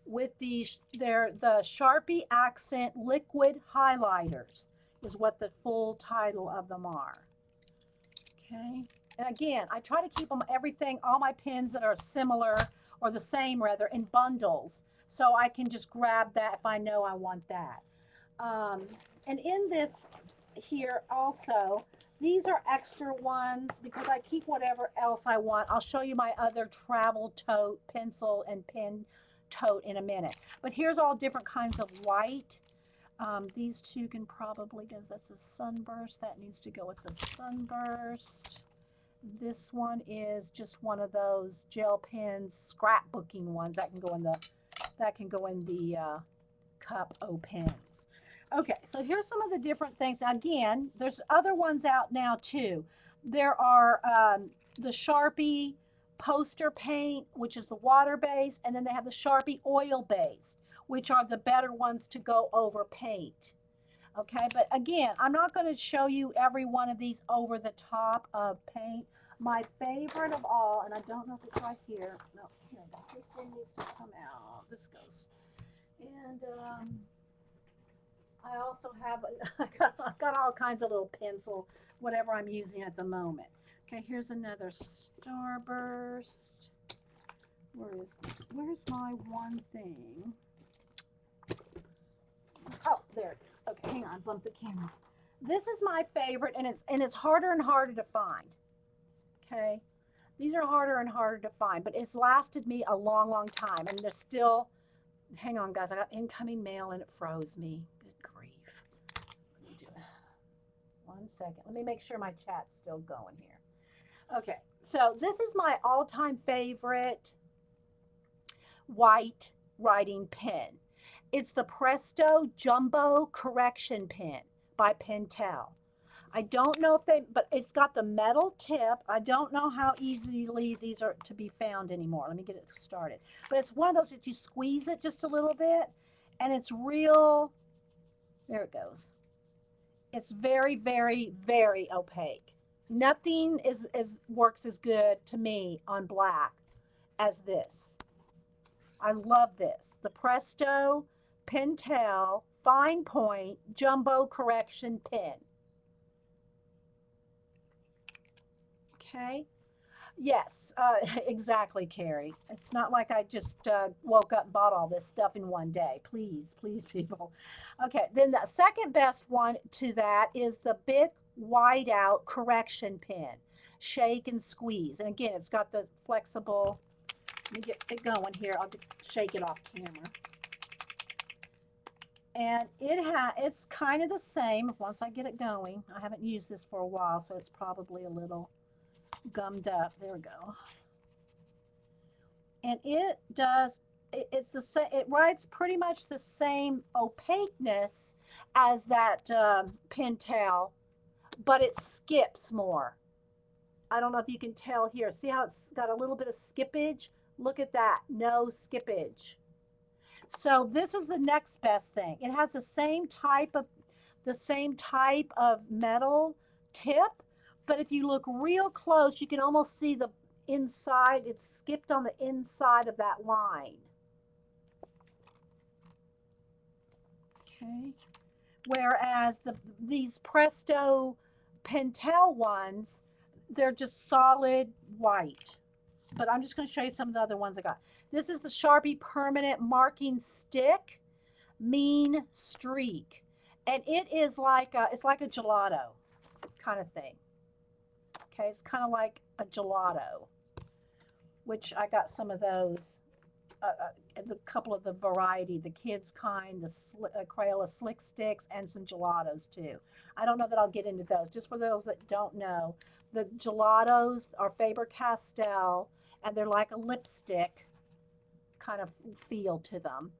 [SPEAKER 1] With these, they're the Sharpie Accent Liquid Highlighters is what the full title of them are. Okay, and again, I try to keep them everything, all my pens that are similar or the same rather, in bundles, so I can just grab that if I know I want that. And in this here also, these are extra ones because I keep whatever else I want. I'll show you my other travel tote, pencil and pen tote in a minute. But here's all different kinds of white. These two can probably, because that's a sunburst, that needs to go with the sunburst. This one is just one of those gel pens, scrapbooking ones that can go in the cup O pens. Okay, so here's some of the different things. Now again, there's other ones out now too. There are the Sharpie poster paint, which is the water-based, and then they have the Sharpie oil-based, which are the better ones to go over paint. Okay, but again, I'm not going to show you every one of these over the top of paint. My favorite of all, and I don't know if it's right here. No, here, this one needs to come out. This goes. And I also have, I've got all kinds of little pencil, whatever I'm using at the moment. Okay, here's another Starburst. Where's my one thing? Oh, there it is. Okay, hang on, bump the camera. This is my favorite, and it's harder and harder to find. Okay, these are harder and harder to find, but it's lasted me a long, long time, and they're still. Hang on, guys. I got incoming mail, and it froze me. Good grief. Let me do it. 1 second. Let me make sure my chat's still going here. Okay, so this is my all-time favorite white writing pen. It's the Presto Jumbo Correction Pen by Pentel. I don't know if but it's got the metal tip. I don't know how easily these are to be found anymore. Let me get it started. But it's one of those that you squeeze it just a little bit, and it's real, there it goes. It's very, very, very opaque. Nothing works as good to me on black as this. I love this. The Presto Pentel Fine Point Jumbo Correction Pen. Okay. Yes, exactly, Carrie. It's not like I just woke up and bought all this stuff in one day. Please, please, people. Okay, then the second best one to that is the Bic Whiteout Correction Pen. Shake and squeeze. And again, it's got the flexible, let me get it going here. I'll just shake it off camera. And it's kind of the same once I get it going. I haven't used this for a while, so it's probably a little gummed up. There we go. And it's the same, it writes pretty much the same opaqueness as that Pentel, but it skips more. I don't know if you can tell here. See how it's got a little bit of skippage? Look at that, no skippage. So this is the next best thing. It has the same type of metal tip, but if you look real close, you can almost see the inside. It's skipped on the inside of that line. Okay. Whereas these Presto Pentel ones, they're just solid white. But I'm just going to show you some of the other ones I got. This is the Sharpie Permanent Marking Stick Mean Streak. And it is like it's like a gelato kind of thing. Okay, it's kind of like a gelato, which I got some of those the couple of the variety, the kids kind, the Crayola Slick Sticks, and some gelatos too. I don't know that I'll get into those. Just for those that don't know, the gelatos are Faber-Castell, and they're like a lipstick kind of feel to them.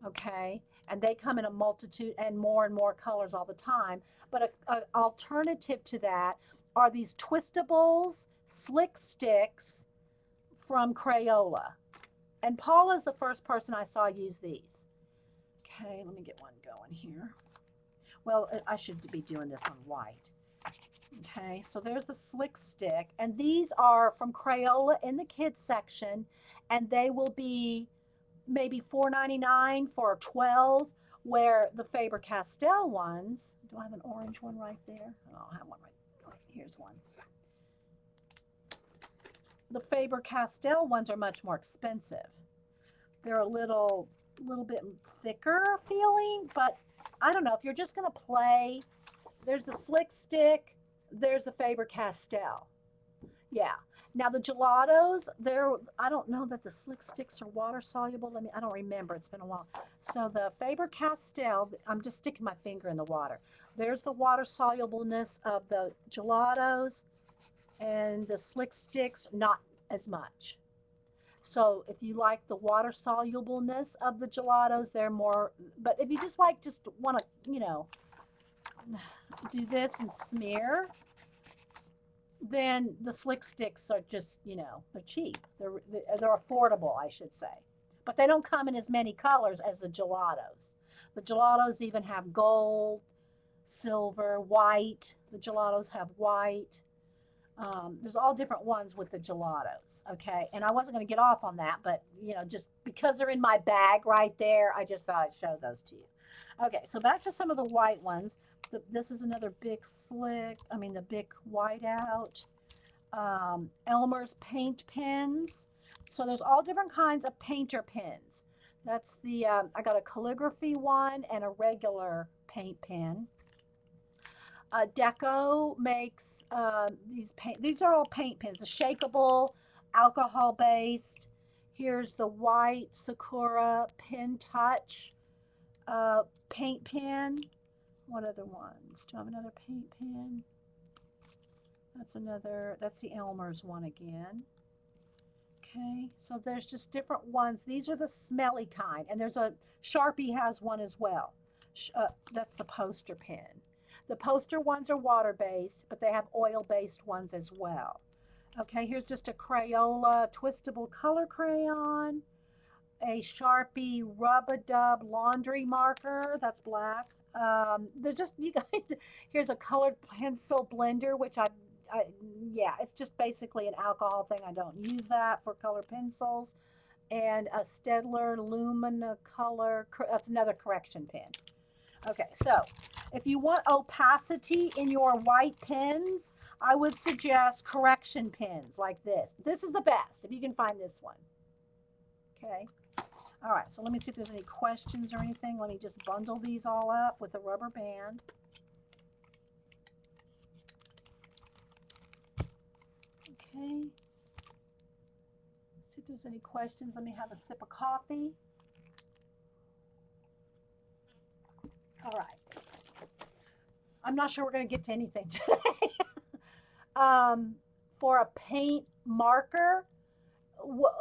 [SPEAKER 1] Okay, and they come in a multitude and more colors all the time. But a alternative to that are these twistables, slick sticks from Crayola. And Paula's the first person I saw use these. Okay, let me get one going here. Well, I should be doing this on white. Okay, so there's the slick stick, and these are from Crayola in the kids section, and they will be maybe $4.99 for 12, where the Faber-Castell ones, do I have an orange one right there? I don't have one right, here's one. The Faber-Castell ones are much more expensive. They're a little bit thicker feeling, but I don't know, if you're just gonna play, there's the slick stick, there's the Faber-Castell. Yeah. Now the gelatos, I don't know that the slick sticks are water soluble. I don't remember. It's been a while. So the Faber-Castell, I'm just sticking my finger in the water. There's the water solubleness of the gelatos, and the slick sticks, not as much. So if you like the water solubleness of the gelatos, they're more, but if you just want to, you know, do this and smear, then the slick sticks are just, you know, they're cheap. They're affordable, I should say. But they don't come in as many colors as the gelatos. The gelatos even have gold, silver, white. The gelatos have white. There's all different ones with the gelatos, okay? And I wasn't going to get off on that, but, you know, just because they're in my bag right there, I just thought I'd show those to you. Okay, so back to some of the white ones. This is another big the big whiteout. Elmer's paint pens. So there's all different kinds of painter pens. That's the, I got a calligraphy one and a regular paint pen. Deco makes these are all paint pens, the shakeable, alcohol based. Here's the white Sakura Pen Touch paint pen. What other ones? Do I have another paint pen? That's the Elmer's one again. Okay, so there's just different ones. These are the smelly kind, and there's a Sharpie has one as well. That's the poster pen. The poster ones are water-based, but they have oil-based ones as well. Okay, here's just a Crayola twistable color crayon, a Sharpie Rub-a-Dub laundry marker, that's black. There's just, you guys, here's a colored pencil blender, which yeah, it's just basically an alcohol thing. I don't use that for color pencils. And a Staedtler Lumina Color, that's another correction pen. Okay, so if you want opacity in your white pens, I would suggest correction pens like this. This is the best, if you can find this one. Okay. All right, so let me see if there's any questions or anything. Let me just bundle these all up with a rubber band. Okay. See if there's any questions. Let me have a sip of coffee. All right. I'm not sure we're going to get to anything today. For a paint marker,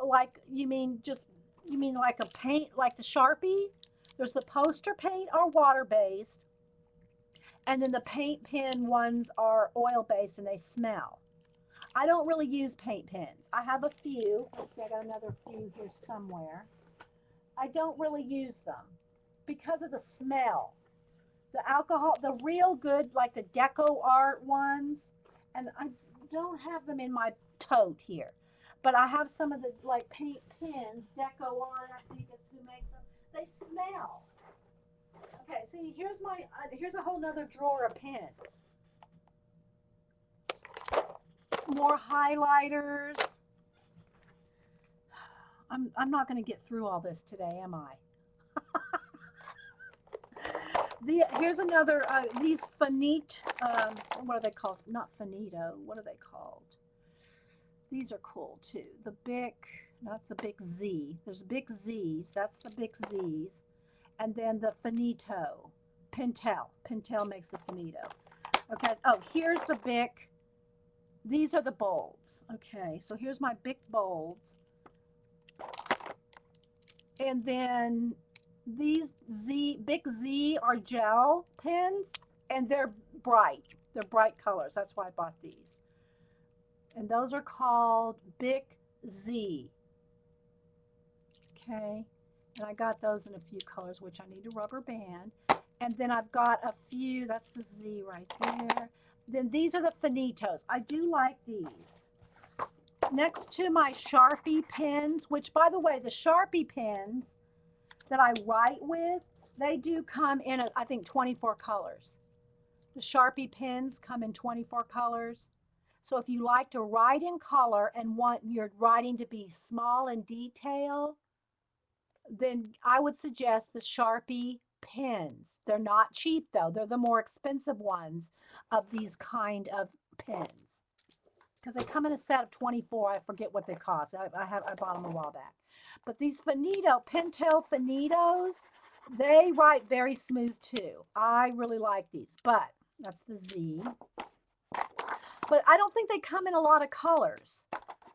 [SPEAKER 1] like you mean like a paint, like the Sharpie? There's the poster paint are water-based, and then the paint pen ones are oil-based and they smell. I don't really use paint pens. I have a few. Let's see, I got another few here somewhere. I don't really use them because of the smell. The alcohol, the real good, like the Deco Art ones, and I don't have them in my tote here. But I have some of the like paint pens, Deco Art, I think is who makes them. They smell. Okay, see, here's a whole nother drawer of pens. More highlighters. I'm not going to get through all this today, am I? Here's another, these Finite, what are they called? Not Finito, what are they called? These are cool too. The Bic, That's the big Z. There's big Z's. That's the big Z's. And then the finito. Pentel. Pentel makes the finito. Okay. Oh, here's the big. These are the bolds. Okay. So here's my big bolds. And then these big Z are gel pens, and they're bright. They're bright colors. That's why I bought these. And those are called Big Z. Okay. And I got those in a few colors, which I need a rubber band. And then I've got a few, that's the Z right there. Then these are the finitos. I do like these. Next to my Sharpie pens, which by the way, the Sharpie pens that I write with, they do come in, I think, 24 colors. The Sharpie pens come in 24 colors. So if you like to write in color and want your writing to be small and detailed, then I would suggest the Sharpie pens. They're not cheap though. They're the more expensive ones of these kind of pens. Because they come in a set of 24. I forget what they cost. I bought them a while back. But these Finito, Pentel Finitos, they write very smooth too. I really like these. But that's the Z. But I don't think they come in a lot of colors.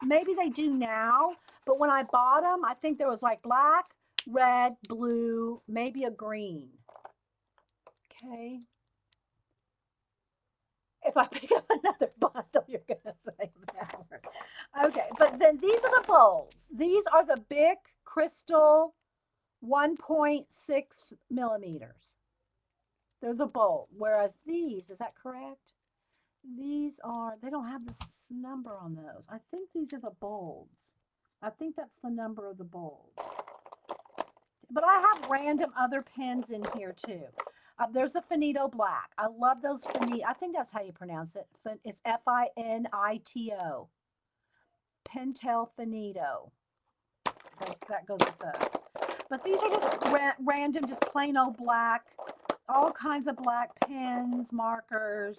[SPEAKER 1] Maybe they do now. But when I bought them, I think there was like black, red, blue, maybe a green. Okay. If I pick up another bundle, you're going to say that. Okay, but then these are the bolds. These are the big crystal 1.6 millimeters. They're the bold. Whereas these, is that correct? These are, they don't have this number on those. I think these are the bolds. I think that's the number of the bolds. But I have random other pens in here too. There's the Finito Black. I love those Finito. I think that's how you pronounce it. It's Finito. Pentel Finito. That goes with those. But these are just random, just plain old black. All kinds of black pens, markers.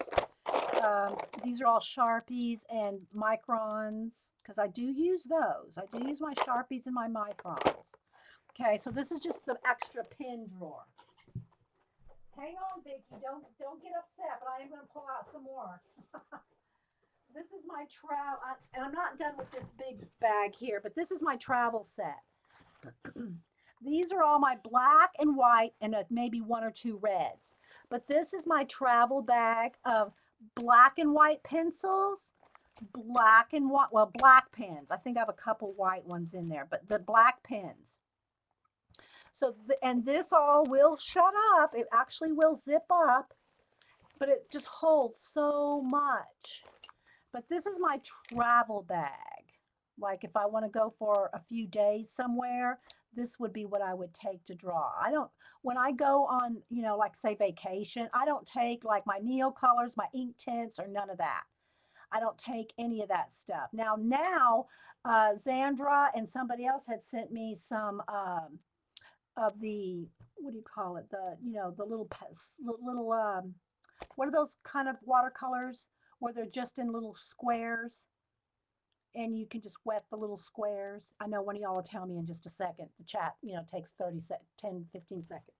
[SPEAKER 1] These are all Sharpies and Microns, because I do use those. I do use my Sharpies and my Microns. Okay, so this is just the extra pin drawer. Hang on, Vicki. Don't get upset, but I am going to pull out some more. This is my travel, and I'm not done with this big bag here, but this is my travel set. These are all my black and white and maybe one or two reds. But this is my travel bag of black and white pencils, black and white, well, black pens. I think I have a couple white ones in there, but the black pens. So, and this all will shut up. It actually will zip up, but it just holds so much. But this is my travel bag. Like if I want to go for a few days somewhere, this would be what I would take to draw. When I go on, you know, like say vacation, I don't take like my Neo colors, my ink tints, or none of that. I don't take any of that stuff. Now, Zandra and somebody else had sent me some of the, what do you call it? The, you know, the little, what are those kind of watercolors where they're just in little squares and you can just wet the little squares? I know one of y'all will tell me in just a second. The chat, you know, takes 10, 15 seconds.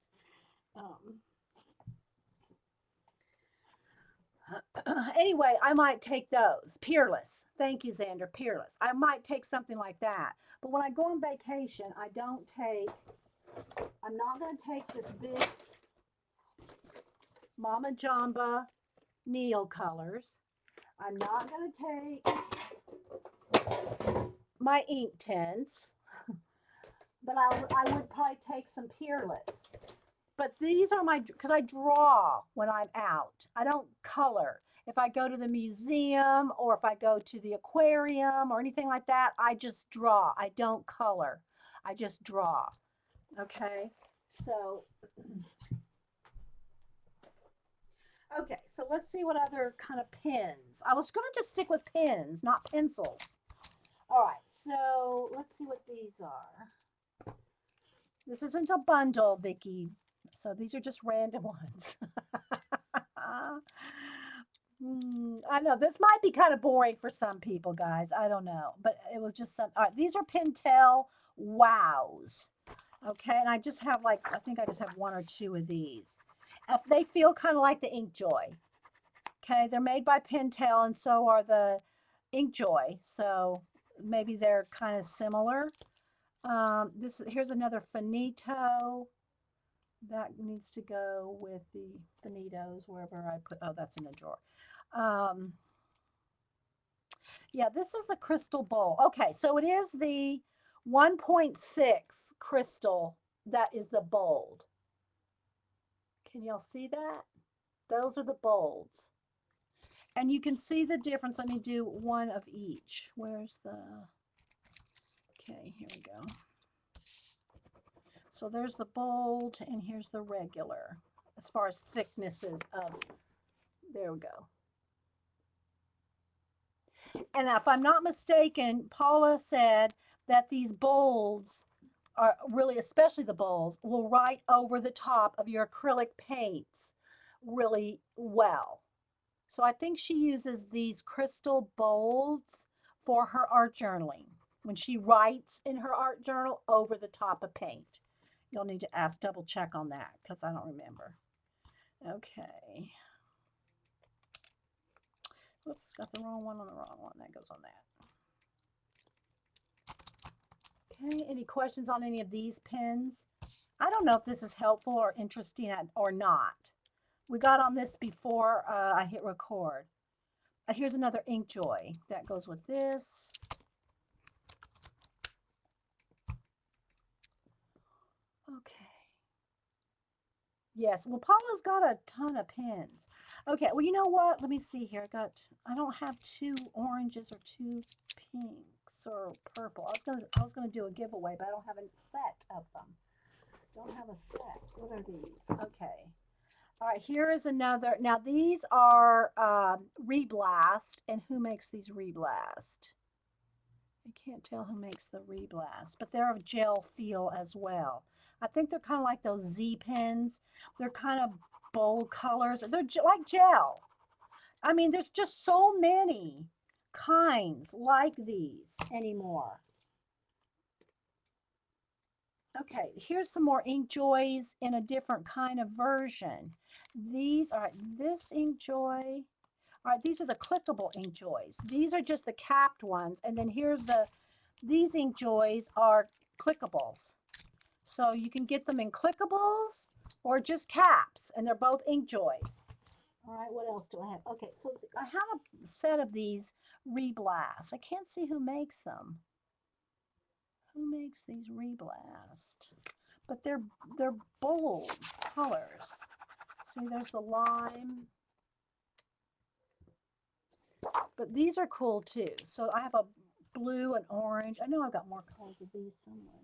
[SPEAKER 1] Anyway, I might take those. Peerless. Thank you, Xander. Peerless. I might take something like that. But when I go on vacation, I'm not going to take this big Mama Jamba Neil colors. I'm not going to take my ink tints, but I would probably take some Peerless. But these are because I draw when I'm out. I don't color. If I go to the museum or if I go to the aquarium or anything like that, I just draw. I don't color. I just draw. Okay, so okay, so let's see what other kind of pens. I was going to just stick with pens, not pencils. All right, so let's see what these are. This isn't a bundle, Vicki, so these are just random ones. I know this might be kind of boring for some people, guys. I don't know, but it was just some. All right, these are Pentel Wows. Okay, and I just have like, I think I just have one or two of these. If they feel kind of like the Ink Joy. Okay, they're made by Pentel, and so are the Ink Joy. So maybe they're kind of similar. Here's another Finito. That needs to go with the Finitos wherever I put. Oh, that's in the drawer. Yeah, this is the crystal bowl. Okay, so it is the 1.6 crystal that is the bold. Can y'all see that? Those are the bolds. And you can see the difference. Let me do one of each. Where's the... Okay, here we go. So there's the bold, and here's the regular, as far as thicknesses of... There we go. And if I'm not mistaken, Paula said that these bolds are really, especially the bolds, will write over the top of your acrylic paints really well. So I think she uses these crystal bolds for her art journaling. When she writes in her art journal over the top of paint. You'll need to double check on that because I don't remember. Okay. Whoops, got the wrong one on the wrong one. That goes on that. Okay, any questions on any of these pens? I don't know if this is helpful or interesting or not. We got on this before I hit record. Here's another Ink Joy that goes with this. Okay. Yes, well, Paula's got a ton of pens. Okay, well, you know what? Let me see here. I don't have two oranges or two pinks or purple. I was gonna do a giveaway, but I don't have a set of them. Don't have a set. What are these? Okay. All right, here is another. Now, these are Reblast, and who makes these Reblast? I can't tell who makes the Reblast, but they're of gel feel as well. I think they're kind of like those Z pens. They're kind of bold colors. They're like gel. I mean, there's just so many kinds like these anymore. Okay, here's some more Ink Joys in a different kind of version. These are this Ink Joy. All right, these are the clickable Ink Joys. These are just the capped ones. And then these Ink Joys are clickables. So you can get them in clickables or just caps, and they're both Ink Joys. All right, what else do I have? Okay, so I have a set of these Reblast. I can't see who makes them. Who makes these Reblast? But they're bold colors. See, there's the lime. But these are cool too. So I have a blue and orange. I know I've got more colors of these somewhere.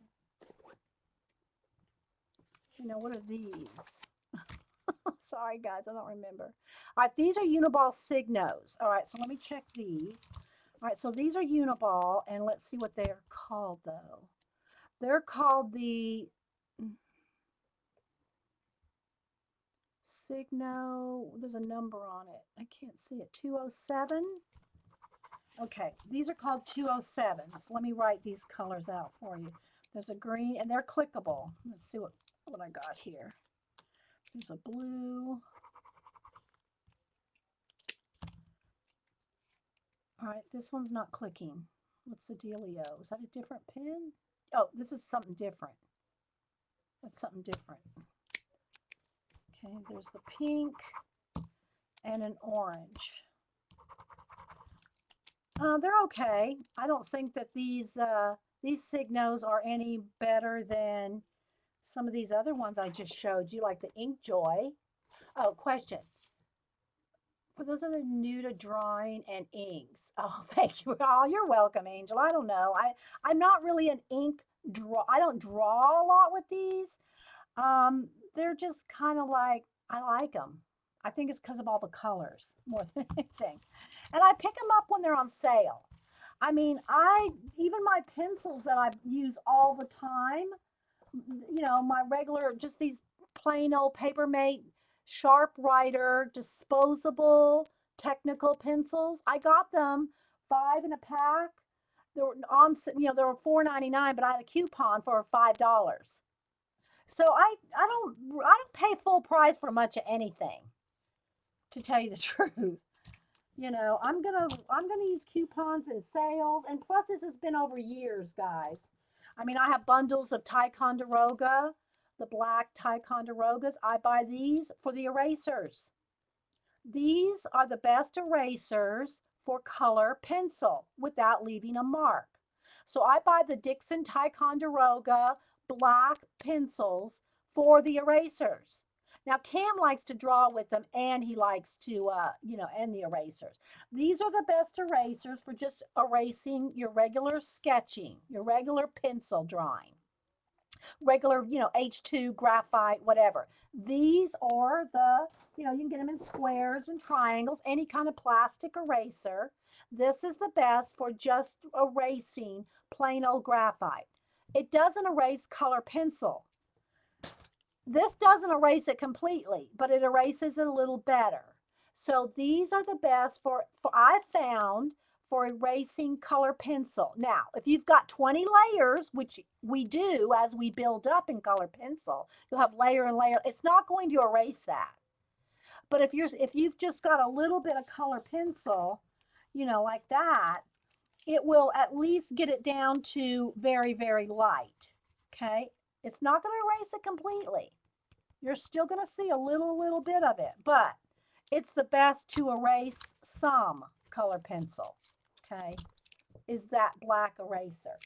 [SPEAKER 1] You know, what are these? Sorry, guys, I don't remember. All right, these are Uniball Signos. All right, so let me check these. All right, so these are Uniball, and let's see what they're called, though. They're called the Signo. There's a number on it. I can't see it. 207? Okay, these are called 207s. Let me write these colors out for you. There's a green, and they're clickable. Let's see what I got here. There's a blue. All right, this one's not clicking. What's the dealio? Is that a different pen? Oh, this is something different. That's something different. Okay, there's the pink and an orange. They're okay. I don't think that these Signos are any better than some of these other ones I just showed you, like the Ink Joy. Oh, question. For those that are new to drawing and inks, oh, thank you. Oh, you're welcome, Angel. I don't know. I'm not really an ink draw. I don't draw a lot with these. They're just kind of like, I like them. I think it's because of all the colors more than anything. And I pick them up when they're on sale. I mean, even my pencils that I use all the time, you know, my regular, just these plain old Papermate Sharp Writer, disposable technical pencils. I got them 5 in a pack. They were on, they were $4.99, but I had a coupon for $5. So I don't pay full price for much of anything, to tell you the truth. I'm gonna use coupons and sales, and plus this has been over years, guys. I mean, I have bundles of Ticonderoga, the black Ticonderogas. I buy these for the erasers. These are the best erasers for color pencil without leaving a mark. So I buy the Dixon Ticonderoga black pencils for the erasers. Now Cam likes to draw with them, and he likes to, and the erasers. These are the best erasers for just erasing your regular sketching, your regular pencil drawing, regular, H2, graphite, whatever. These are you can get them in squares and triangles, any kind of plastic eraser. This is the best for just erasing plain old graphite. It doesn't erase color pencil. This doesn't erase it completely, but it erases it a little better. So these are the best I found, for erasing color pencil. Now, if you've got 20 layers, which we do as we build up in color pencil, you'll have layer and layer. It's not going to erase that. But if you've just got a little bit of color pencil, like that, it will at least get it down to very, very light. Okay? It's not going to erase it completely. You're still going to see a little bit of it, but it's the best to erase some color pencil. Okay, is that black eraser.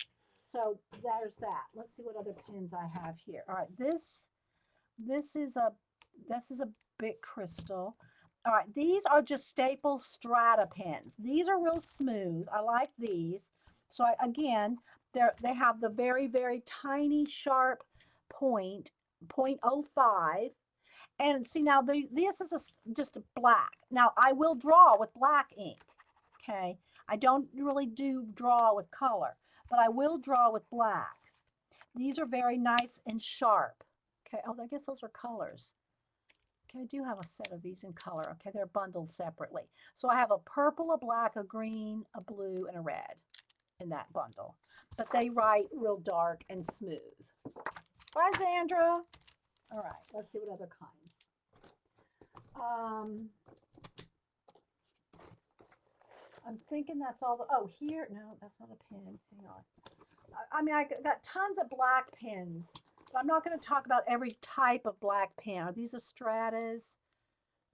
[SPEAKER 1] So there's that. Let's see what other pens I have here. All right, this is a big crystal. All right, these are just staple Strata pens. These are real smooth. I like these. So again, they have the very, very tiny sharp point, 0.05. And see, now this is just a black. Now I will draw with black ink. Okay, I don't really draw with color, but I will draw with black. These are very nice and sharp. Okay, oh, I guess those are colors. Okay, I do have a set of these in color. Okay, they're bundled separately. So I have a purple, a black, a green, a blue, and a red in that bundle. But they write real dark and smooth. Bye, Zandra. All right, let's see what other kinds. I'm thinking that's all here, no, that's not a pen, hang on. I mean, I got tons of black pens, but I'm not going to talk about every type of black pen. Are these a Stratas?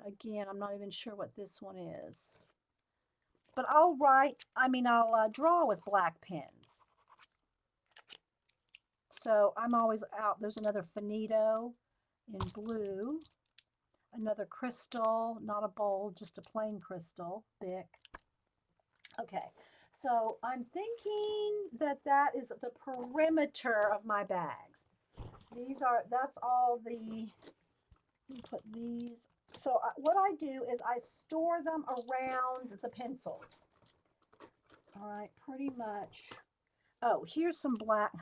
[SPEAKER 1] Again, I'm not even sure what this one is. But I'll draw with black pens. So I'm always out. There's another Finito in blue. Another crystal, not a bold, just a plain crystal, Bic. Okay, so I'm thinking that is the perimeter of my bags. That's all let me put these. So what I do is I store them around the pencils. All right, pretty much. Oh, here's some black.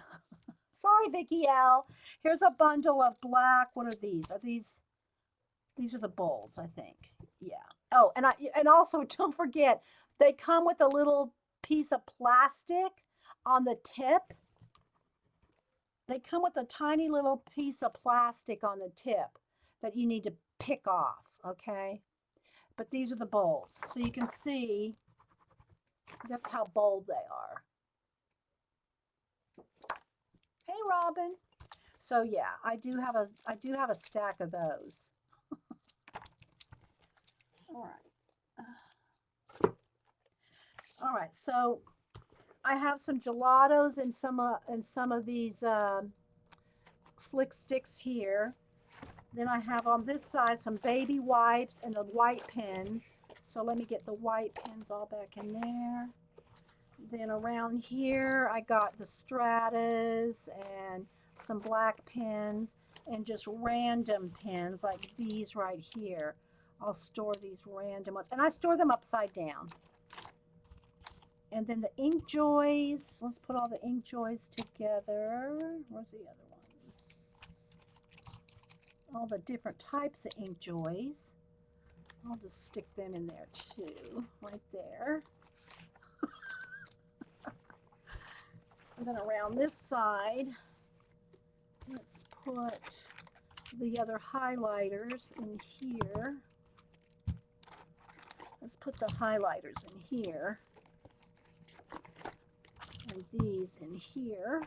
[SPEAKER 1] Sorry, Vicki L. Here's a bundle of black. What are these? These are the bolds, I think. Yeah. Oh, and also don't forget, they come with a little piece of plastic on the tip. They come with a tiny little piece of plastic on the tip that you need to pick off, okay? But these are the bolds. So you can see that's how bold they are. Hey, Robin. So yeah, I do have a stack of those. All right. All right, so I have some gelatos and some of these slick sticks here. Then I have on this side some baby wipes and the white pens. So let me get the white pens all back in there. Then around here I got the Stratas and some black pens and just random pens like these right here. I'll store these random ones, and I store them upside down. And then the ink joys, let's put all the ink joys together. Where's the other ones? All the different types of ink joys. I'll just stick them in there too, right there. And then around this side, let's put the other highlighters in here. Let's put the highlighters in here. And these in here.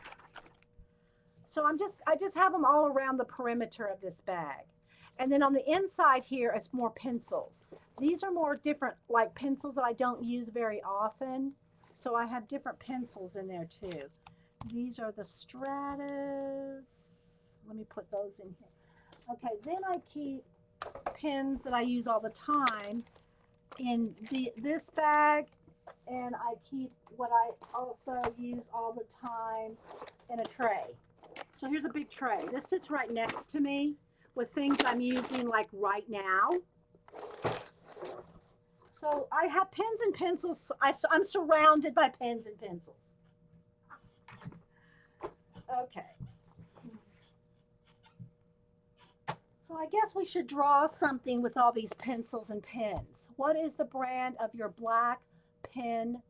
[SPEAKER 1] So I just have them all around the perimeter of this bag. And then on the inside here, it's more pencils. These are more different, like pencils that I don't use very often. So I have different pencils in there too. These are the Stratus. Let me put those in here. Okay, then I keep pens that I use all the time in this bag, and I keep what I also use all the time in a tray. So here's a big tray. This sits right next to me with things I'm using like right now. So I have pens and pencils. I'm surrounded by pens and pencils. Okay. So I guess we should draw something with all these pencils and pens. What is the brand of your black pen?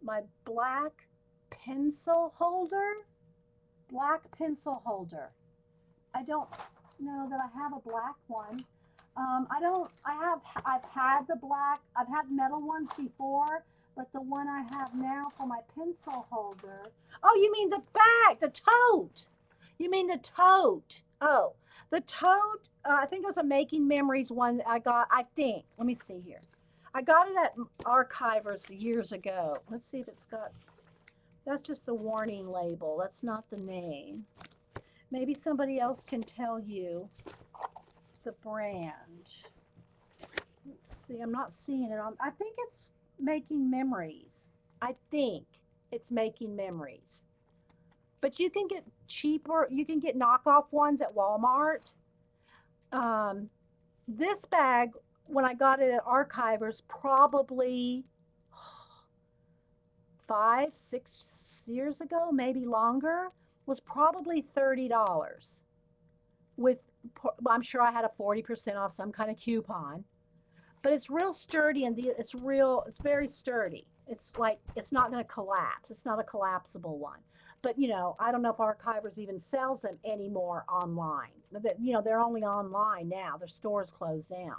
[SPEAKER 1] My black pencil holder? Black pencil holder. I don't know that I have a black one. I've had the black, I've had metal ones before, but the one I have now for my pencil holder. Oh, you mean the bag, the tote. You mean the tote. Oh, the tote, I think it was a Making Memories one I got, I think. Let me see here. I got it at Archivers years ago. Let's see if it's got, that's just the warning label. That's not the name. Maybe somebody else can tell you the brand. Let's see, I'm not seeing it on, I think it's Making Memories. I think it's Making Memories. But you can get cheaper, you can get knockoff ones at Walmart. This bag, when I got it at Archivers, probably 5, 6 years ago, maybe longer, was probably $30. With, I'm sure I had a 40% off some kind of coupon. But it's real sturdy, and it's very sturdy. It's like, it's not going to collapse. It's not a collapsible one. But, you know, I don't know if Archivers even sells them anymore online. You know, they're only online now. Their stores closed down.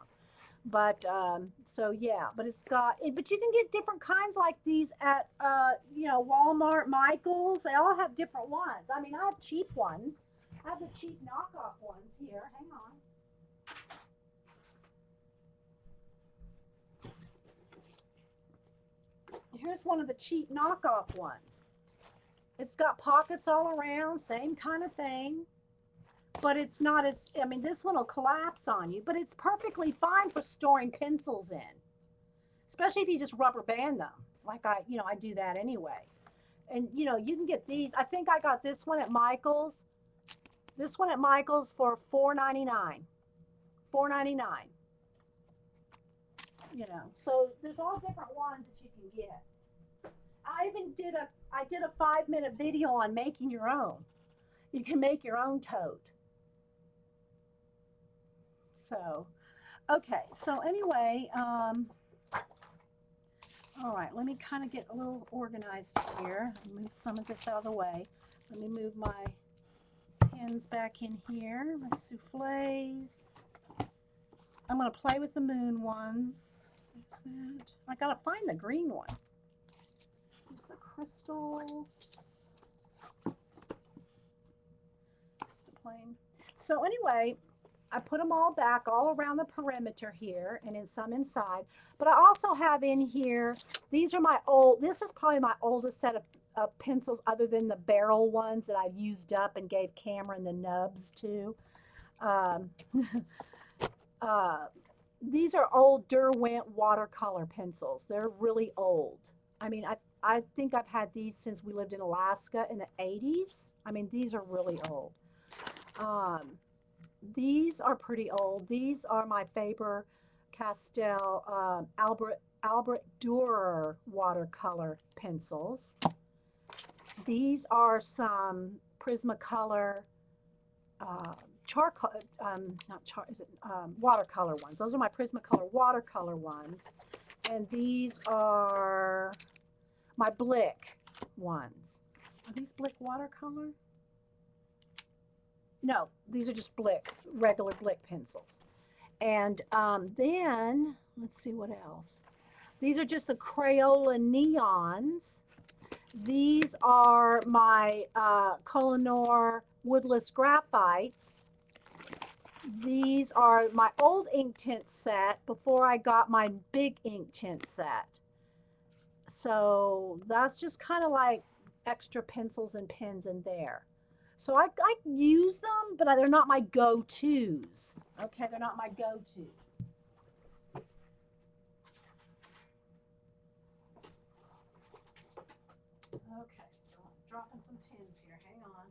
[SPEAKER 1] But, so yeah, but it's got, but you can get different kinds like these at, you know, Walmart, Michael's. They all have different ones. I mean, I have cheap ones. I have the cheap knockoff ones here. Hang on. Here's one of the cheap knockoff ones. It's got pockets all around, same kind of thing. But it's not as, I mean, this one will collapse on you, but it's perfectly fine for storing pencils in. Especially if you just rubber band them. Like I do that anyway. And, you know, you can get these. I think I got this one at Michael's. This one at Michael's for $4.99. $4.99. You know, so there's all different ones that you can get. I even did a 5-minute video on making your own. You can make your own tote. So, okay. So anyway, all right. Let me kind of get a little organized here. Move some of this out of the way. Let me move my pens back in here. My souffles. I'm going to play with the moon ones. What's that? I got to find the green one. There's the crystals. Just a plain. So anyway, I put them all back all around the perimeter here and in some inside. But I also have in here, these are my old, this is probably my oldest set of pencils other than the barrel ones that I've used up and gave Cameron the nubs to. These are old Derwent watercolor pencils. They're really old. I mean, I think I've had these since we lived in Alaska in the 80s. I mean, these are really old. These are pretty old. These are my Faber-Castell Albert Dürer watercolor pencils. These are some Prismacolor charcoal, not char, is it watercolor ones. Those are my Prismacolor watercolor ones. And these are my Blick ones. Are these Blick watercolor? No, these are just Blick, regular Blick pencils. And then, let's see what else. These are just the Crayola neons. These are my Koh-i-Noor woodless graphites. These are my old ink tint set before I got my big ink tint set. So that's just kind of like extra pencils and pens in there. So I use them, but they're not my go-tos. Okay, they're not my go-tos. Okay, so I'm dropping some pins here. Hang on.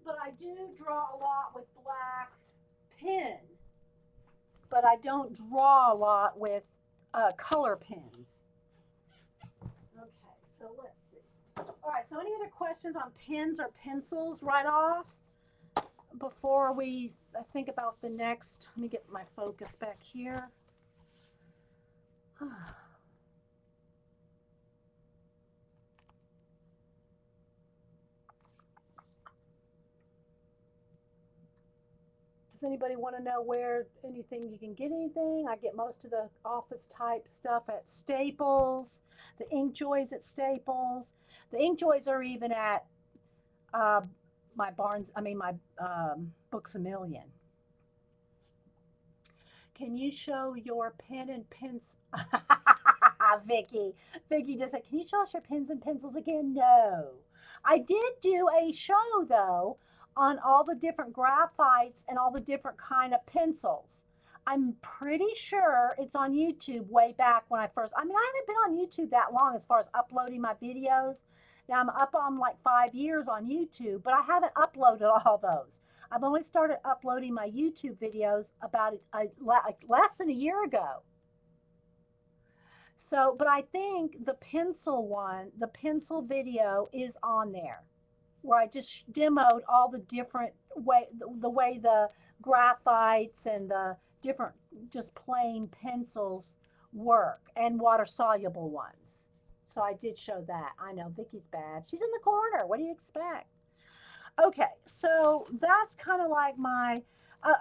[SPEAKER 1] But I do draw a lot with black pen, but I don't draw a lot with color pens. Okay, so let's see. All right, so any other questions on pens or pencils right off before we think about the next? Let me get my focus back here. Does anybody want to know where anything you can get anything? I get most of the office type stuff at Staples, the InkJoys at Staples. The InkJoys are even at my Books A Million. Can you show your pen and pencil? Vicky just said, can you show us your pens and pencils again? No. I did do a show though on all the different graphites and all the different kind of pencils. I'm pretty sure it's on YouTube way back when I haven't been on YouTube that long as far as uploading my videos. Now I'm up on like 5 years on YouTube, but I haven't uploaded all those. I've only started uploading my YouTube videos about less than a year ago. So, but I think the pencil video is on there, where I just demoed all the different the way the graphites and the different just plain pencils work, and water soluble ones. So I did show that. I know Vicky's bad. She's in the corner. What do you expect? Okay, so that's kind of like my,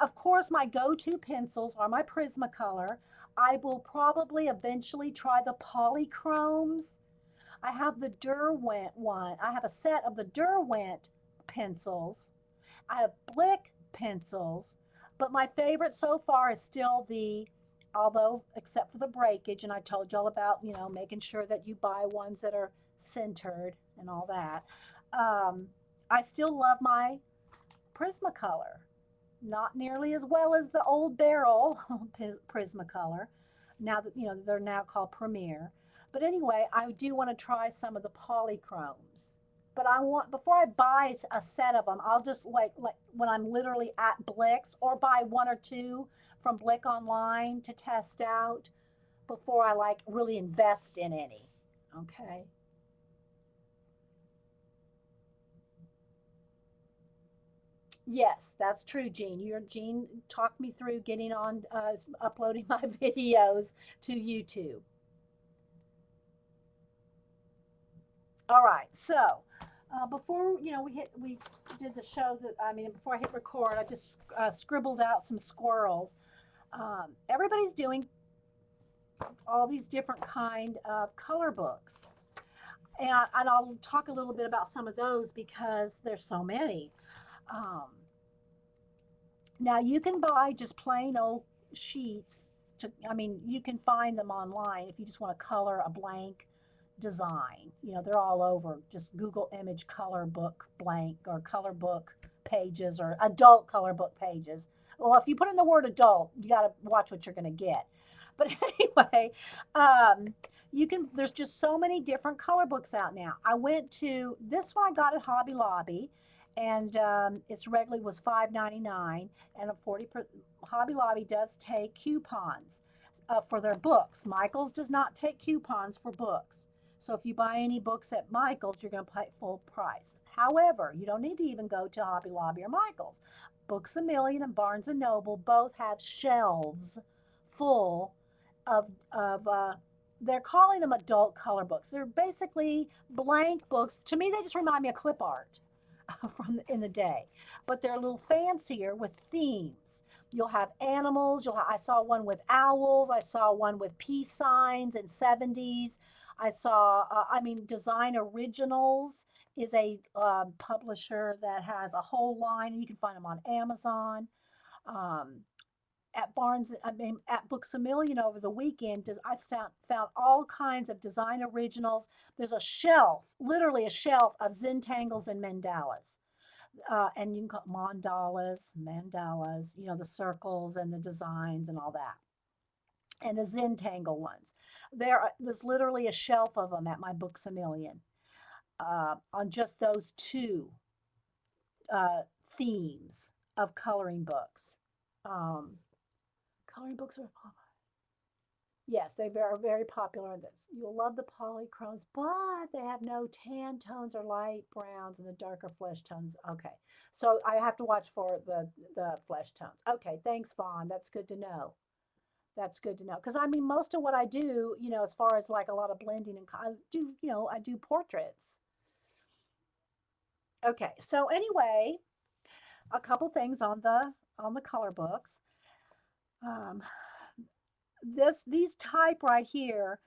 [SPEAKER 1] of course, my go-to pencils are my Prismacolor. I will probably eventually try the polychromes. I have the Derwent one. I have a set of the Derwent pencils. I have Blick pencils, but my favorite so far is still although except for the breakage, and I told y'all about, making sure that you buy ones that are centered and all that. I still love my Prismacolor. Not nearly as well as the old barrel Prismacolor. Now that, they're now called Premier. But anyway, I do want to try some of the polychromes. But before I buy a set of them, I'll just like when I'm literally at Blick's, or buy 1 or 2 from Blick online to test out before I really invest in any. Okay. Yes, that's true, Jean. Jean talked me through getting on uploading my videos to YouTube. All right, so before we did the show before I hit record, I just scribbled out some squirrels. Everybody's doing all these different kind of color books, and I'll talk a little bit about some of those because there's so many. Now you can buy just plain old sheets. You can find them online if you just want to color a blank design. They're all over. Just Google image color book blank, or color book pages, or adult color book pages. Well, if you put in the word adult, you got to watch what you're going to get. But anyway, there's just so many different color books out now. I went to this one I got at Hobby Lobby, and it's regularly was $5.99, and Hobby Lobby does take coupons for their books. Michael's does not take coupons for books. So if you buy any books at Michael's, you're going to pay full price. However, you don't need to even go to Hobby Lobby or Michael's. Books A Million and Barnes and Noble both have shelves full of they're calling them adult color books. They're basically blank books. To me, they just remind me of clip art in the day, but they're a little fancier with themes. You'll have animals. I saw one with owls. I saw one with peace signs and 70s. I saw, Design Originals is a publisher that has a whole line, and you can find them on Amazon. Um, at Books A Million over the weekend, I found all kinds of design originals. There's a shelf, literally a shelf of Zentangles and mandalas. And you can call mandalas, the circles and the designs and all that. And the Zentangle ones. There's literally a shelf of them at my Books A Million on just those two uh, themes of coloring books. Um, Coloring books are yes, they are very popular. You'll love the polychromes, but they have no tan tones or light browns and the darker flesh tones. Okay, so I have to watch for the flesh tones. Okay, thanks, Vaughn. That's good to know. That's good to know because most of what I do, as far as like a lot of blending and I do portraits. Okay, so anyway, a couple things on the color books. Um, these type right here,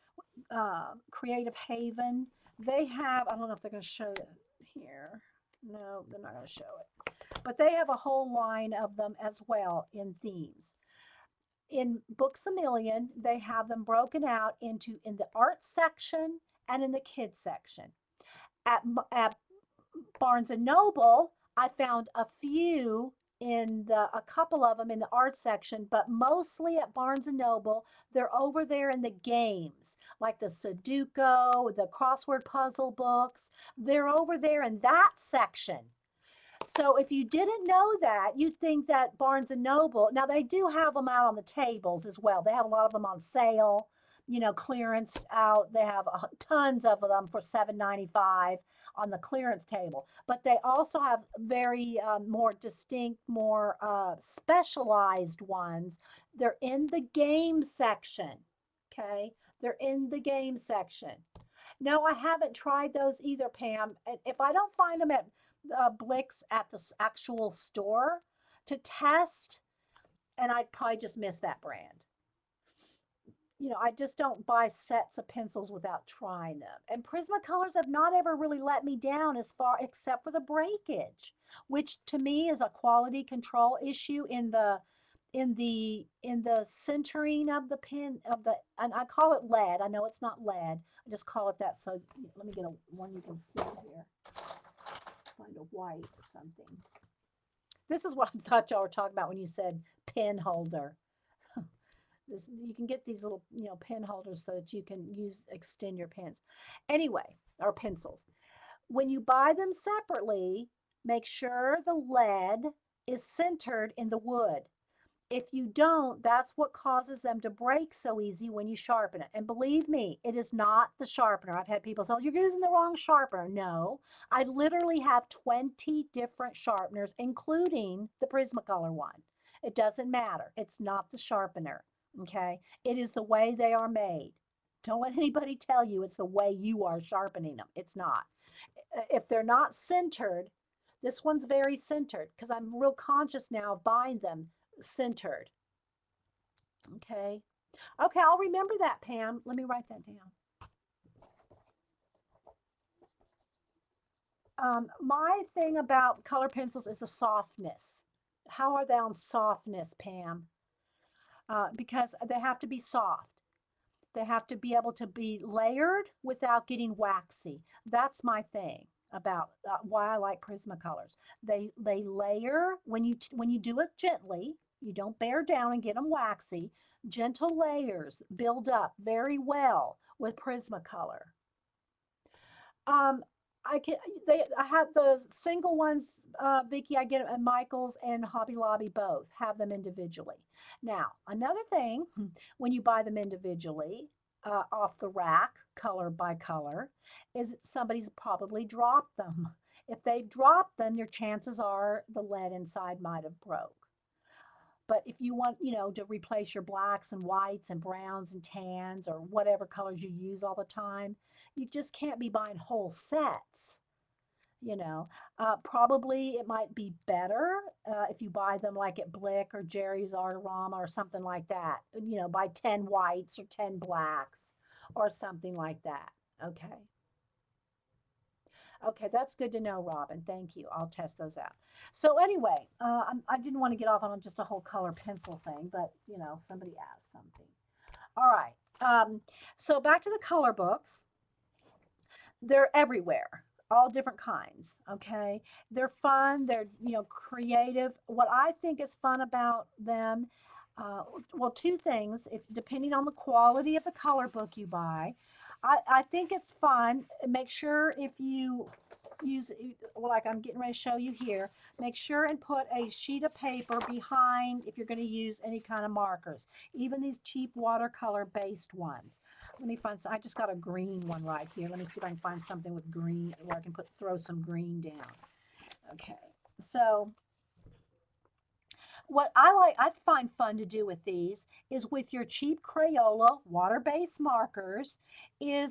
[SPEAKER 1] Creative Haven, they have, I don't know if they're going to show it here. No, they're not going to show it. But they have a whole line of them as well in themes. In Books A Million, they have them broken out in the art section and in the kids section. At Barnes and Noble, I found a couple of them in the art section, but mostly at Barnes and Noble, they're over there in the games, like the Sudoku, the crossword puzzle books. They're over there in that section. So if you didn't know that, you'd think that Barnes and Noble, now they do have them out on the tables as well. They have a lot of them on sale, clearance out. They have tons of them for $7.95 on the clearance table. But they also have very more distinct, more specialized ones. They're in the game section. Okay, they're in the game section. No, I haven't tried those either, Pam. If I don't find them at Blick's at the actual store to test, and I'd probably just miss that brand. I just don't buy sets of pencils without trying them. And Prismacolors have not ever really let me down except for the breakage, which to me is a quality control issue in the centering of the pen and I call it lead. I know it's not lead. I just call it that. So let me get one you can see here. Find a white or something. This is what I thought y'all were talking about when you said pen holder. You can get these little, pen holders so that you can extend your pens. Anyway, or pencils. When you buy them separately, make sure the lead is centered in the wood. If you don't, that's what causes them to break so easy when you sharpen it. And believe me, it is not the sharpener. I've had people say, oh, you're using the wrong sharpener. No, I literally have 20 different sharpeners, including the Prismacolor one. It doesn't matter. It's not the sharpener, okay? It is the way they are made. Don't let anybody tell you it's the way you are sharpening them. It's not. If they're not centered, this one's very centered because I'm real conscious now of buying them centered. Okay. Okay, I'll remember that, Pam. Let me write that down. My thing about color pencils is the softness. How are they on softness, Pam? Because they have to be soft. They have to be able to be layered without getting waxy. That's my thing about why I like Prismacolors. They layer when you do it gently. You don't bear down and get them waxy. Gentle layers build up very well with Prismacolor. Um, I have the single ones, Vicky. I get them at Michael's and Hobby Lobby both. Have them individually. Now, another thing, when you buy them individually, off the rack, color by color, is somebody's probably dropped them If they drop them, your chances are the lead inside might have broke. But if you want, to replace your blacks and whites and browns and tans or whatever colors you use all the time, you just can't be buying whole sets. you know. Probably it might be better if you buy them like at Blick or Jerry's Artorama or something like that. Buy 10 whites or 10 blacks or something like that. Okay. Okay, that's good to know, Robin. Thank you. I'll test those out. So anyway, I didn't want to get off on just a whole color pencil thing, but somebody asked something. All right. So back to the color books. They're everywhere, all different kinds. Okay, they're fun. They're creative. What I think is fun about them, well, two things. If depending on the quality of the color book you buy, I think it's fun. Make sure if you use, like I'm getting ready to show you here, make sure and put a sheet of paper behind if you're going to use any kind of markers, even these cheap watercolor based ones. Let me find some. I just got a green one right here. Let me see if I can find something with green where I can throw some green down. Okay, so what I find fun to do with these is with your cheap Crayola water-based markers and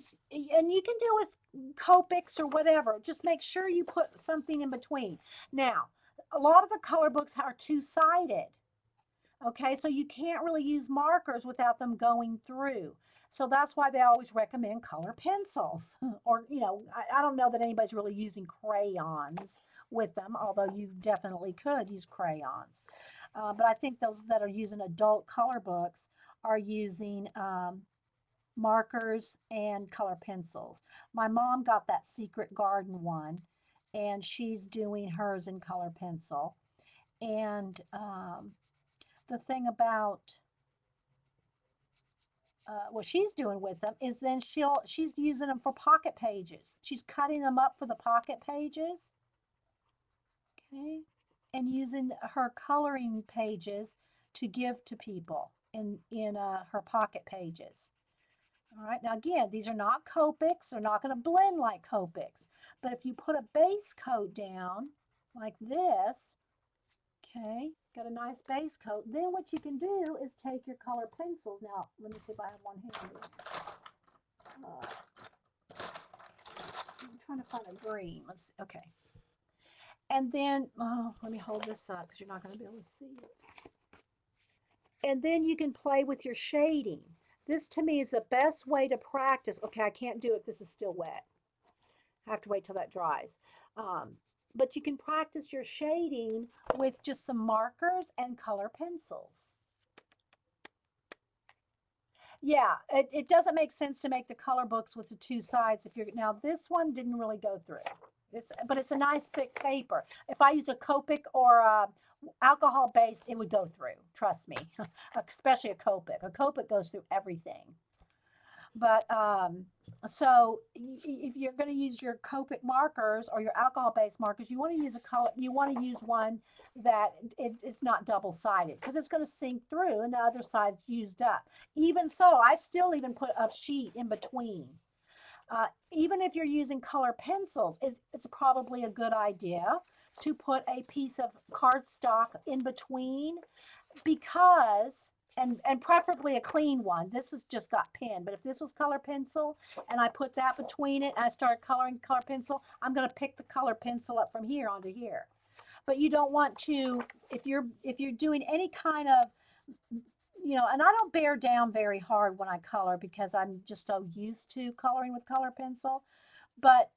[SPEAKER 1] you can do with Copics or whatever. Just make sure you put something in between. Now, a lot of the color books are two-sided. Okay, so you can't really use markers without them going through. So that's why they always recommend color pencils. Or, I don't know that anybody's really using crayons with them, although you definitely could use crayons. But I think those that are using adult color books are using markers and color pencils. My mom got that Secret Garden one, and she's doing hers in color pencil. And the thing about what she's doing with them is then she's using them for pocket pages. She's cutting them up for the pocket pages. Okay, and using her coloring pages to give to people in her pocket pages. All right, now again, these are not Copics. They're not going to blend like Copics. But if you put a base coat down like this, okay, got a nice base coat, then what you can do is take your color pencils. Now, let me see if I have one handy. I'm trying to find a green. Let's see. Okay. And then, let me hold this up because you're not going to be able to see it. And then you can play with your shading. This to me is the best way to practice. Okay, I can't do it. This is still wet. I have to wait till that dries. But you can practice your shading with just some markers and color pencils. Yeah, it doesn't make sense to make the color books with the two sides. Now this one didn't really go through. But it's a nice thick paper. If I used a Copic or alcohol based, it would go through. Trust me, especially a Copic. A Copic goes through everything. But so if you're going to use your Copic markers or your alcohol-based markers, you want to use a color. You want to use one that it's not double-sided because it's going to sink through, and the other side's used up. Even so, I still even put a sheet in between. Even if you're using color pencils, it's probably a good idea to put a piece of cardstock in between because, and preferably a clean one. This has just got pen, but if this was color pencil and I put that between it and I start coloring color pencil, I'm going to pick the color pencil up from here onto here. But you don't want to, if you're doing any kind of and I don't bear down very hard when I color because I'm just so used to coloring with color pencil. But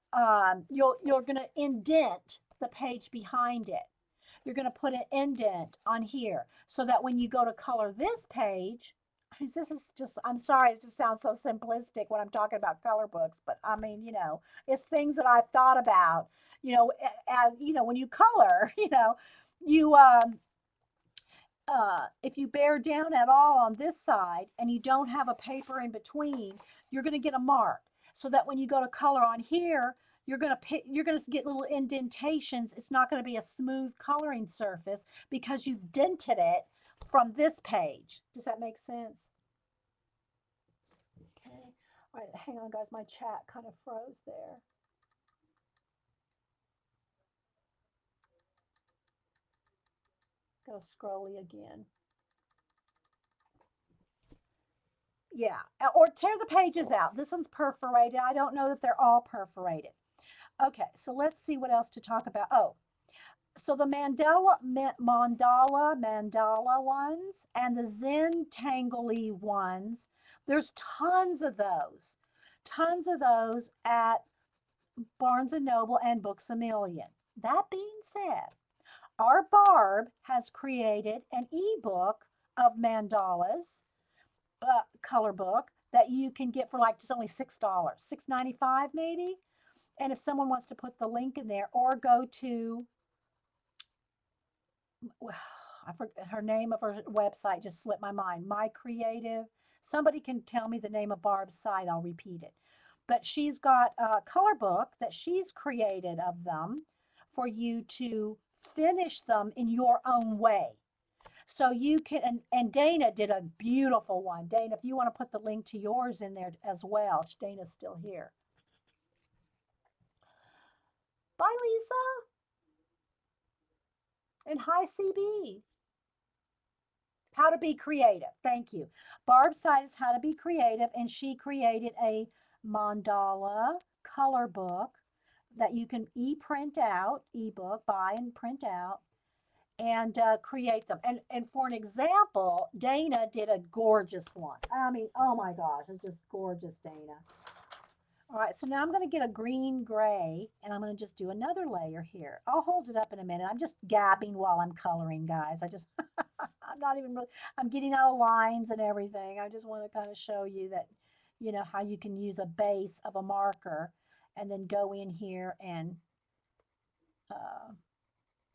[SPEAKER 1] you're going to indent the page behind it. You're going to put an indent on here so that when you go to color this page, this is just, I'm sorry, it just sounds so simplistic when I'm talking about color books, but I mean, it's things that I've thought about, as, when you color, you, if you bear down at all on this side and you don't have a paper in between, you're going to get a mark. So that when you go to color on here, you're going to get little indentations. It's not going to be a smooth coloring surface because you've dented it from this page. Does that make sense? Okay. All right, hang on, guys. My chat kind of froze there. go scrolly again. Yeah, or tear the pages out. This one's perforated. I don't know that they're all perforated. Okay, so let's see what else to talk about. Oh, so the mandala ones and the Zentangle ones, there's tons of those at Barnes & Noble and Books A Million. That being said, our Barb has created an ebook of mandalas, color book that you can get for like just only $6, $6.95 maybe. And if someone wants to put the link in there or go to, I forget her name of her website, just slipped my mind. My Creative. Somebody can tell me the name of Barb's site, I'll repeat it. But she's got a color book that she's created of them for you to finish them in your own way. So you can, and Dana did a beautiful one. Dana, if you want to put the link to yours in there as well, Dana's still here. Bye, Lisa. And hi, CB. How to be creative. Thank you. Barb's site is How to Be Creative, and she created a mandala color book that you can e-print out, ebook, buy and print out, and create them. And for an example, Dana did a gorgeous one. I mean, oh my gosh, it's just gorgeous, Dana. All right, so now I'm going to get a green gray, and I'm going to just do another layer here. I'll hold it up in a minute. I'm just gabbing while I'm coloring, guys. I'm not even really, I'm getting out lines and everything. I just want to kind of show you that, you know, how you can use a base of a marker and then go in here and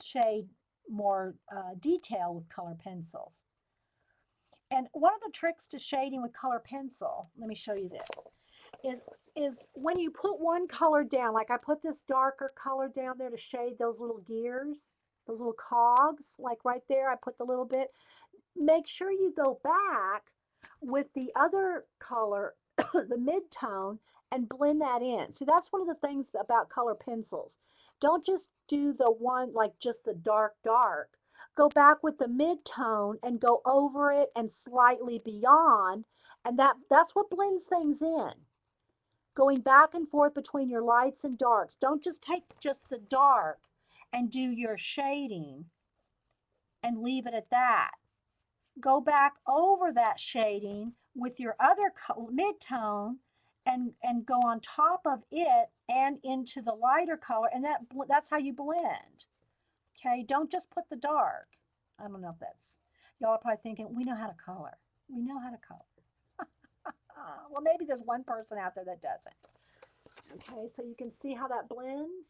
[SPEAKER 1] shade more detail with color pencils. And one of the tricks to shading with color pencil, let me show you this, is when you put one color down, like I put this darker color down there to shade those little gears, those little cogs, like right there, I put the little bit. Make sure you go back with the other color, the mid-tone, and blend that in. See, that's one of the things about color pencils. Don't just do the one, like just the dark. Go back with the mid-tone and go over it and slightly beyond, and that's what blends things in. Going back and forth between your lights and darks. Don't just take just the dark and do your shading and leave it at that. Go back over that shading with your other mid-tone and go on top of it and into the lighter color, and that's how you blend. Okay, don't just put the dark. I don't know if that's, y'all are probably thinking, we know how to color. We know how to color. Well, maybe there's one person out there that doesn't. Okay, so you can see how that blends.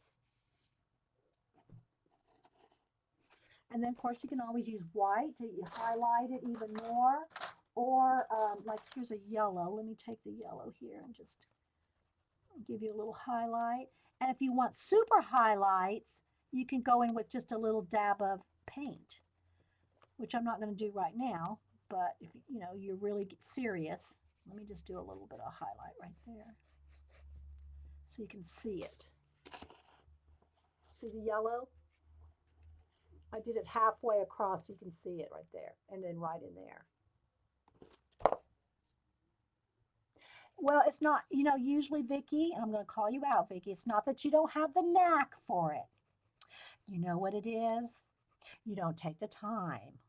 [SPEAKER 1] And then, of course, you can always use white to highlight it even more. Or, like, here's a yellow. Let me take the yellow here and just give you a little highlight. And if you want super highlights, you can go in with just a little dab of paint, which I'm not going to do right now. But if you know you're really serious, let me just do a little bit of highlight right there so you can see it. See the yellow? I did it halfway across so you can see it right there, and then right in there. Well, it's not, you know, usually, Vicki, and I'm going to call you out, Vicki, it's not that you don't have the knack for it. You know what it is? You don't take the time.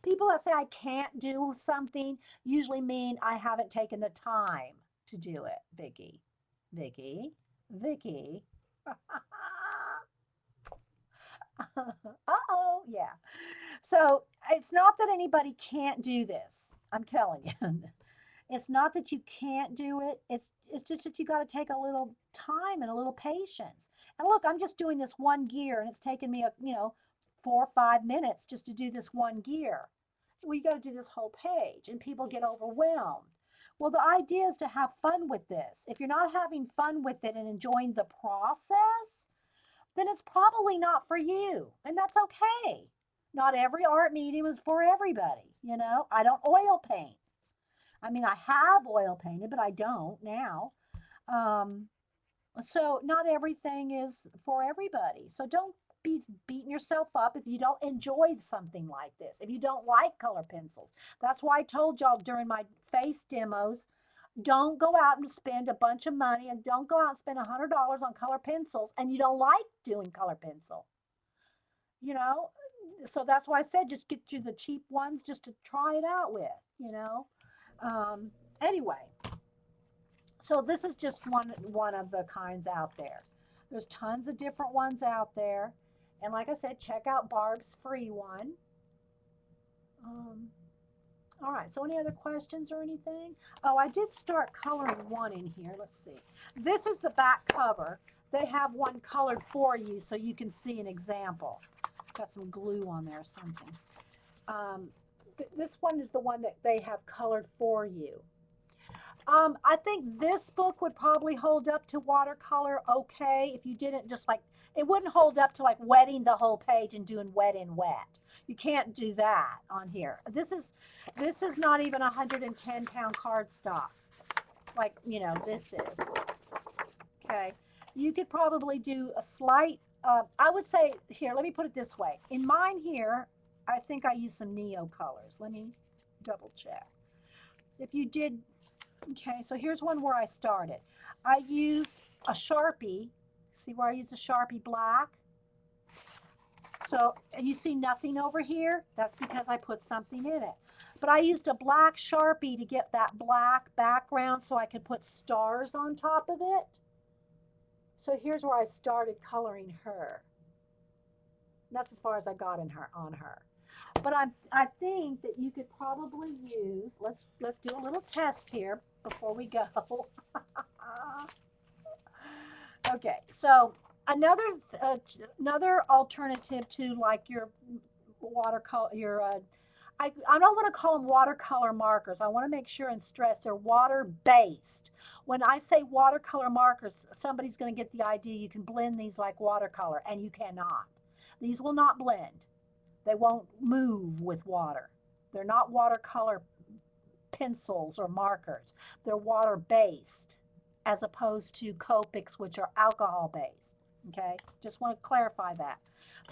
[SPEAKER 1] People that say I can't do something usually mean I haven't taken the time to do it, Vicki. Vicki. Vicki. Uh-oh, yeah. So it's not that anybody can't do this. I'm telling you. It's not that you can't do it. It's just that you got to take a little time and a little patience. And look, I'm just doing this one gear, and it's taken me, 4 or 5 minutes just to do this one gear. Well, you got to do this whole page, and people get overwhelmed. Well, the idea is to have fun with this. If you're not having fun with it and enjoying the process, then it's probably not for you, and that's okay. Not every art medium is for everybody, I don't oil paint. I mean, I have oil painted, but I don't now. So not everything is for everybody. So don't be beating yourself up if you don't enjoy something like this, if you don't like color pencils. That's why I told y'all during my face demos, don't go out and spend a bunch of money, and don't go out and spend $100 on color pencils and you don't like doing color pencil. You know, so that's why I said just get you the cheap ones just to try it out with, you know. Um, anyway, so this is just one of the kinds out there. There's tons of different ones out there. And like I said, check out Barb's free one. Um, all right, so any other questions or anything? Oh, I did start coloring one in here. Let's see. This is the back cover. They have one colored for you so you can see an example. Got some glue on there or something. This one is the one that they have colored for you. I think this book would probably hold up to watercolor okay if you didn't just like, it wouldn't hold up to like wetting the whole page and doing wet in wet. You can't do that on here. This is not even 110-pound cardstock like, you know, this is. Okay. You could probably do a slight, I would say, here, let me put it this way. In mine here, I think I used some Neo colors. Let me double check. If you did, okay, so here's one where I started. I used a Sharpie. See where I used a Sharpie black? So, and you see nothing over here? That's because I put something in it. But I used a black Sharpie to get that black background so I could put stars on top of it. So here's where I started coloring her. That's as far as I got on her. But I think that you could probably use, let's do a little test here before we go. Okay, so another alternative to like your watercolor, your I don't want to call them watercolor markers. I want to make sure and stress they're water-based. When I say watercolor markers, somebody's going to get the idea you can blend these like watercolor, and you cannot. These will not blend. They won't move with water. They're not watercolor pencils or markers. They're water-based as opposed to Copics, which are alcohol-based. Okay, just want to clarify that.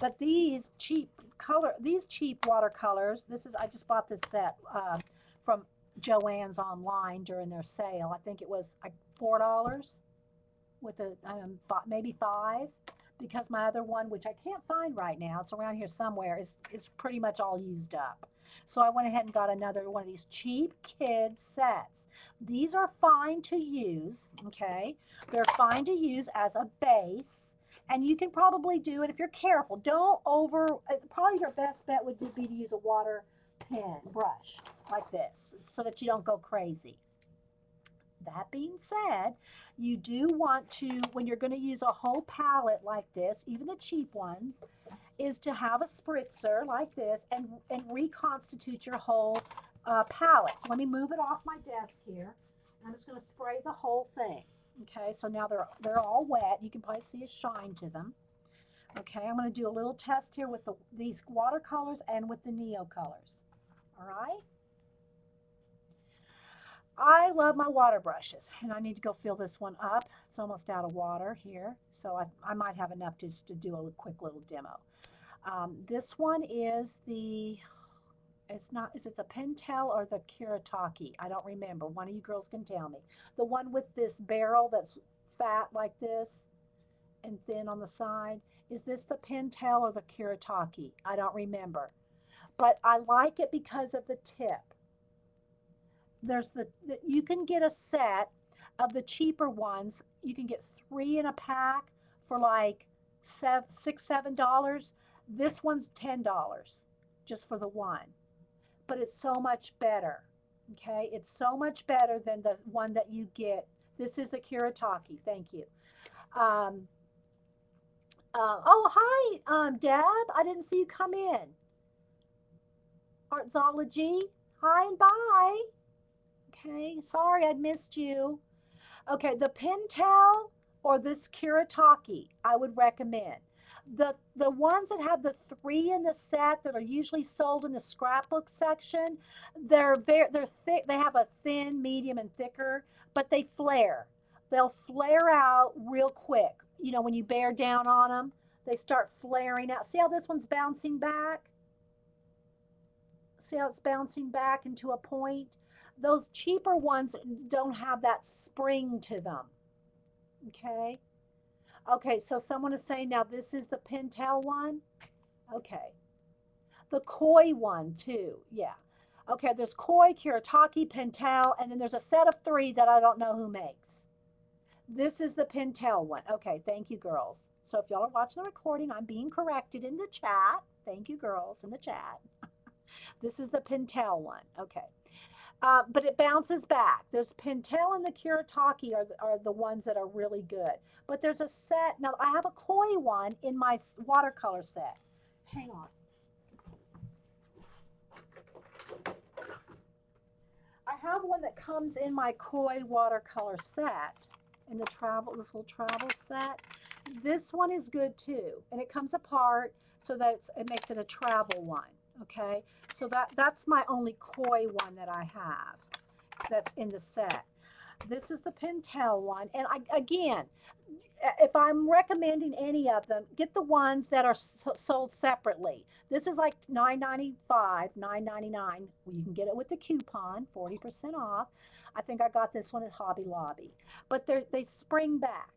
[SPEAKER 1] But these cheap watercolors, I just bought this set from Joann's online during their sale. I think it was like $4 with maybe $5, because my other one, which I can't find right now, it's around here somewhere, is pretty much all used up. So I went ahead and got another one of these cheap kid sets. These are fine to use, okay? They're fine to use as a base. And you can probably do it if you're careful. Probably your best bet would be to use a water pen brush like this so that you don't go crazy. That being said, you do want to, when you're going to use a whole palette like this, even the cheap ones, is to have a spritzer like this and reconstitute your whole palette. So let me move it off my desk here. I'm just going to spray the whole thing. Okay, so now they're all wet. You can probably see a shine to them. Okay, I'm going to do a little test here with these watercolors and with the Neo colors. All right. I love my water brushes, and I need to go fill this one up. It's almost out of water here, so I might have enough just to do a quick little demo. This one is is it the Pentel or the Kuretake? I don't remember. One of you girls can tell me. The one with this barrel that's fat like this and thin on the side. Is this the Pentel or the Kuretake? I don't remember. But I like it because of the tip. You can get a set of the cheaper ones. You can get 3 in a pack for like $6, $7. This one's $10 just for the one. But it's so much better, okay? It's so much better than the one that you get. This is the Kuretake, thank you. Oh, hi, Deb. I didn't see you come in. Artsology, hi and bye. Okay, sorry I missed you. Okay, the Pentel or this Kuretake, I would recommend. The ones that have the 3 in the set that are usually sold in the scrapbook section, they're thick. They have a thin, medium, and thicker, but they flare. They'll flare out real quick. You know, when you bear down on them, they start flaring out. See how this one's bouncing back? See how it's bouncing back into a point? Those cheaper ones don't have that spring to them. Okay. Okay, so someone is saying now this is the Pentel one. Okay. The Koi one too. Yeah. Okay, there's Koi, Kuretake, Pentel, and then there's a set of 3 that I don't know who makes. This is the Pentel one. Okay, thank you, girls. So if y'all are watching the recording, I'm being corrected in the chat. Thank you, girls, in the chat. This is the Pentel one. Okay. But it bounces back. There's Pentel and the Kuretake are the ones that are really good. But there's a set. Now, I have a Koi one in my watercolor set. Hang on. I have one that comes in my Koi watercolor set, in the this little travel set. This one is good too, and it comes apart so that it makes it a travel one. Okay, so that's my only Koi one that I have that's in the set. This is the Pentel one, and again, if I'm recommending any of them, get the ones that are sold separately. This is like $9.95, $9.99. Well, you can get it with the coupon, 40% off. I think I got this one at Hobby Lobby. But they spring back,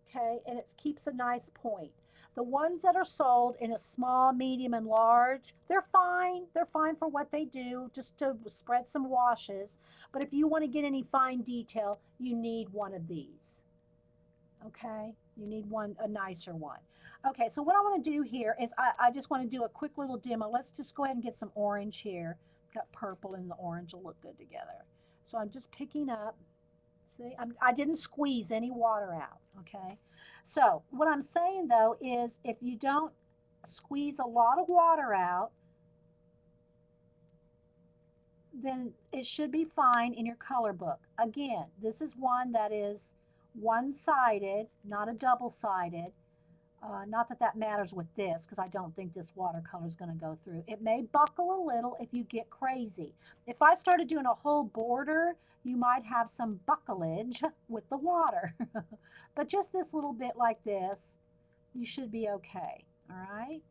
[SPEAKER 1] okay, and it keeps a nice point. The ones that are sold in a small, medium, and large, they're fine. They're fine for what they do, just to spread some washes. But if you want to get any fine detail, you need one of these. Okay, you need a nicer one. Okay, so what I want to do here is I just want to do a quick little demo. Let's just go ahead and get some orange here. Got purple and the orange will look good together. So I'm just picking up, see, I didn't squeeze any water out, okay? So what I'm saying though is if you don't squeeze a lot of water out, then it should be fine in your color book. Again, this is one that is one-sided, not a double-sided. Not that that matters with this, because I don't think this watercolor is going to go through. It may buckle a little if you get crazy. If I started doing a whole border, you might have some bucklage with the water. But just this little bit like this, you should be okay, all right?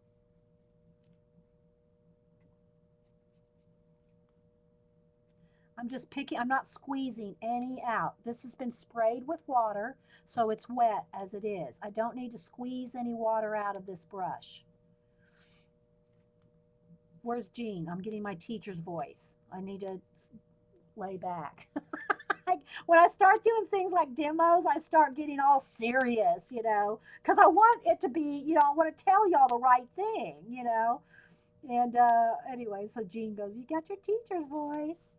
[SPEAKER 1] I'm just picking, I'm not squeezing any out. This has been sprayed with water, so it's wet as it is. I don't need to squeeze any water out of this brush. Where's Jean? I'm getting my teacher's voice. I need to lay back. When I start doing things like demos, I start getting all serious, you know, because I want it to be, you know, I want to tell y'all the right thing, you know. And anyway, so Jean goes, you got your teacher's voice.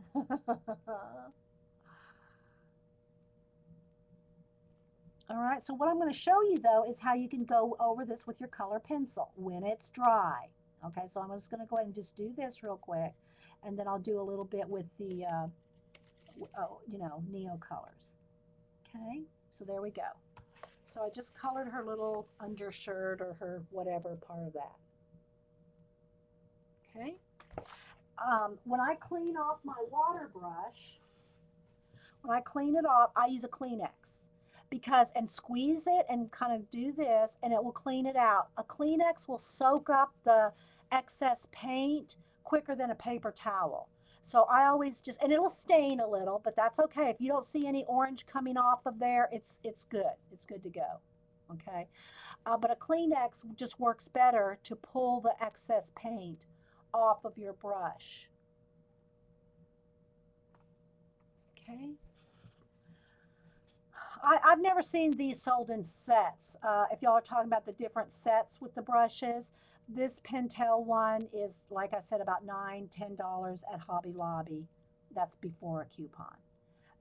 [SPEAKER 1] All right, so what I'm going to show you though is how you can go over this with your color pencil when it's dry. Okay, so I'm just going to go ahead and just do this real quick, and then I'll do a little bit with the, you know, Neo colors. Okay, so there we go. So I just colored her little undershirt or her whatever part of that. Okay. When I clean off my water brush, when I clean it off, I use a Kleenex because, and squeeze it and kind of do this and it will clean it out. A Kleenex will soak up the excess paint quicker than a paper towel. So I always just, and it'll stain a little, but that's okay. If you don't see any orange coming off of there, it's good. It's good to go. Okay. But a Kleenex just works better to pull the excess paint off of your brush. Okay. I've never seen these sold in sets. If y'all are talking about the different sets with the brushes, this Pentel one is, like I said, about $9, $10 at Hobby Lobby. That's before a coupon.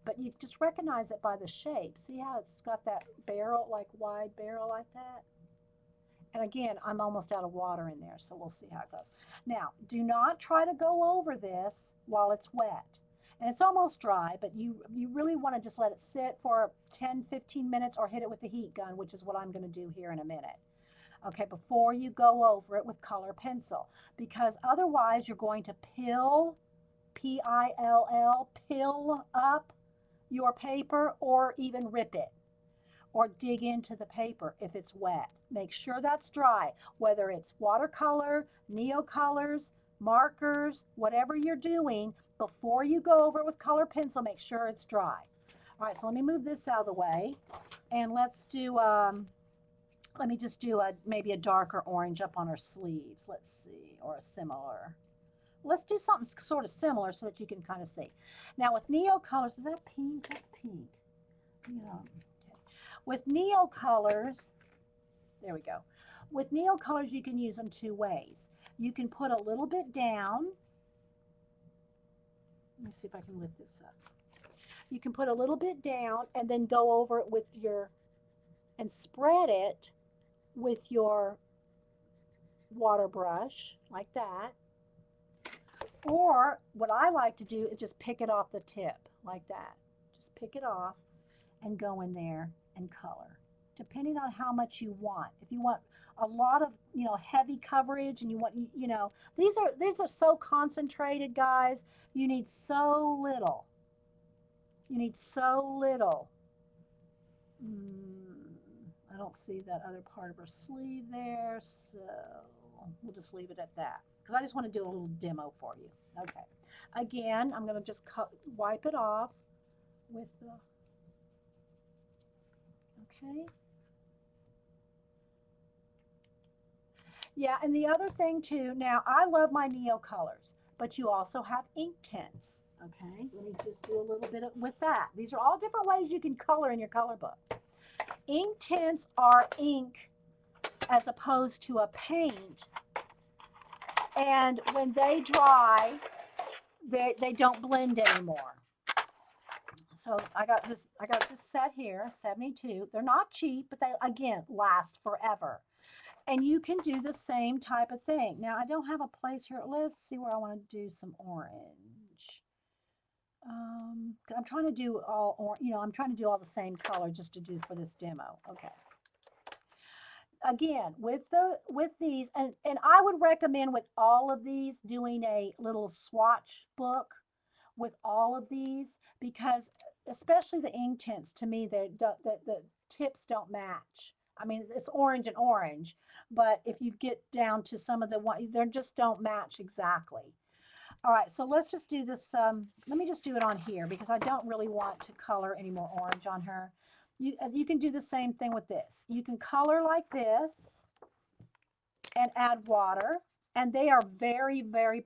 [SPEAKER 1] But you just recognize it by the shape. See how it's got that barrel, like wide barrel like that? And again, I'm almost out of water in there, so we'll see how it goes. Now, do not try to go over this while it's wet. And it's almost dry, but you really want to just let it sit for 10, 15 minutes or hit it with the heat gun, which is what I'm going to do here in a minute. Okay, before you go over it with color pencil, because otherwise you're going to pill, P-I-L-L, pill up your paper or even rip it. or dig into the paper if it's wet. Make sure that's dry, whether it's watercolor, neocolors, markers, whatever you're doing. Before you go over it with color pencil, make sure it's dry. All right, so let me move this out of the way, and let's do, let me just do maybe a darker orange up on her sleeves. Let's see, or a similar. Let's do something sort of similar so that you can kind of see. Now with neocolors, is that pink? That's pink. Yeah. Okay. With neocolors, there we go. With neocolors, you can use them two ways. You can put a little bit down. Let me see if I can lift this up. You can put a little bit down and then go over it with your, and spread it with your water brush like that. Or what I like to do is just pick it off the tip like that. Just pick it off and go in there and color, depending on how much you want. If you want a lot of, heavy coverage, and you want, these are so concentrated, guys. You need so little. You need so little. I don't see that other part of her sleeve there, so we'll just leave it at that, because I just want to do a little demo for you. Okay. Again, I'm going to just wipe it off with the, okay. Yeah, and the other thing too, now I love my neocolors, but you also have ink tints. Okay, let me just do a little bit with that. These are all different ways you can color in your color book. Ink tints are ink as opposed to a paint, and when they dry, they don't blend anymore. So I got this set here, 72. They're not cheap, but they again last forever. And you can do the same type of thing. Now I don't have a place here. Let's see where I want to do some orange. I'm trying to do all, I'm trying to do all the same color just to do for this demo. Okay. Again, with these, and I would recommend with all of these doing a little swatch book with all of these, because especially the ink tints, to me, the tips don't match. I mean, it's orange and orange, but if you get down to some of the one, they just don't match exactly. All right, so let's just do this. Let me just do it on here, because I don't really want to color any more orange on her. You can do the same thing with this. You can color like this and add water, and they are very, very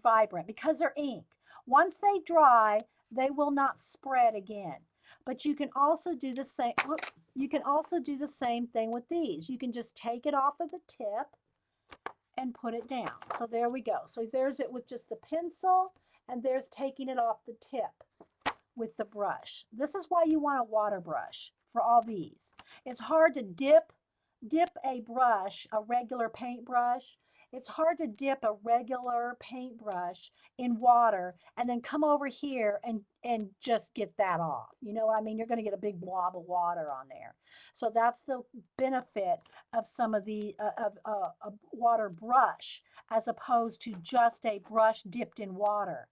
[SPEAKER 1] vibrant because they're ink. Once they dry, they will not spread again. But you can also do the same. You can also do the same thing with these. You can just take it off of the tip and put it down. So there we go. So there's it with just the pencil, and there's taking it off the tip with the brush. This is why you want a water brush for all these. It's hard to dip a brush, a regular paintbrush. It's hard to dip a regular paintbrush in water and then come over here and just get that off. You know what I mean? You're going to get a big blob of water on there. So that's the benefit of some of the a water brush, as opposed to just a brush dipped in water.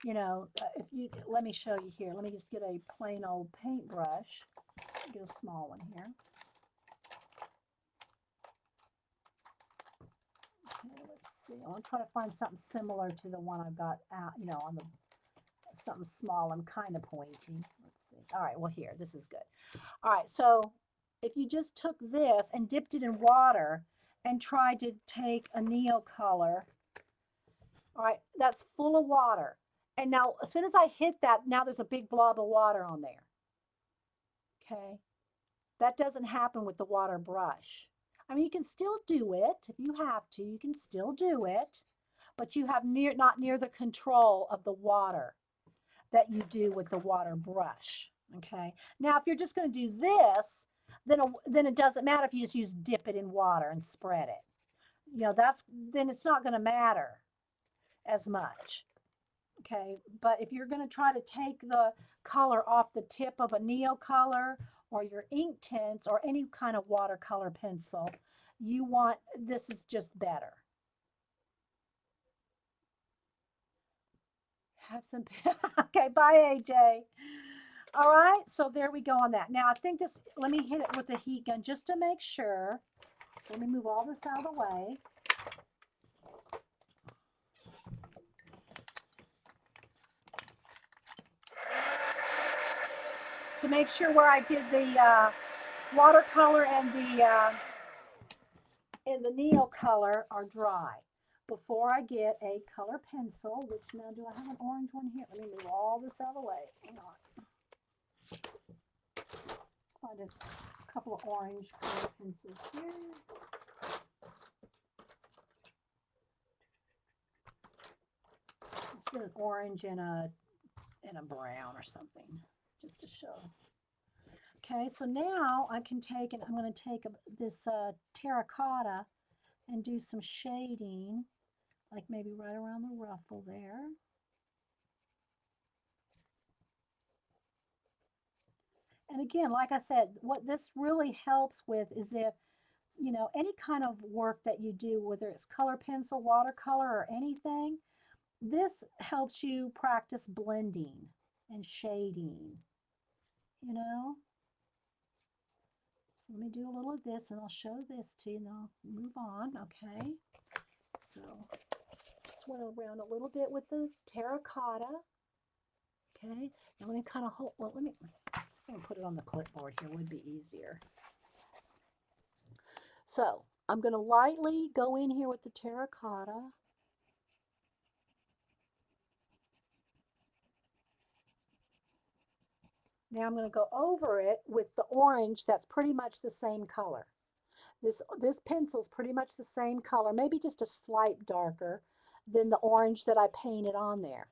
[SPEAKER 1] If you, let me show you here. Let me just get a plain old paintbrush. Get a small one here. Okay, let's see. I want to try to find something similar to the one I got out, on the something small. I'm kind of pointy. Let's see. All right, well here, this is good. All right, so if you just took this and dipped it in water and tried to take a neocolor, all right, that's full of water. And now, as soon as I hit that, now there's a big blob of water on there. Okay, that doesn't happen with the water brush. I mean, you can still do it if you have to. You can still do it, but you have not near the control of the water that you do with the water brush. Okay. Now, if you're just going to do this, then it doesn't matter if you just dip it in water and spread it. Then it's not going to matter as much. Okay, but if you're going to try to take the color off the tip of a neocolor or your ink tints or any kind of watercolor pencil, this is just better. Have some, okay, bye AJ. All right, so there we go on that. Now I think this, let me hit it with the heat gun just to make sure. So let me move all this out of the way. To make sure where I did the watercolor and the Neo color are dry. Before I get a color pencil, which now do I have an orange one here? Let me move all this out of the way. Hang on. Find a couple of orange color pencils here. Let's get an orange and a brown or something, just to show. Okay, so now I can take, and I'm going to take this terracotta and do some shading, like maybe right around the ruffle there. And again, like I said, what this really helps with is if, you know, any kind of work that you do, whether it's color pencil, watercolor, or anything, this helps you practice blending and shading, you know. So let me do a little of this and I'll show this to you and I'll move on, okay? So just went around a little bit with the terracotta, okay? Now let me kind of hold, well, let me, I'm gonna put it on the clipboard here, would be easier. So I'm gonna lightly go in here with the terracotta. Now I'm going to go over it with the orange that's pretty much the same color. This pencil is pretty much the same color, maybe just a slight darker than the orange that I painted on there.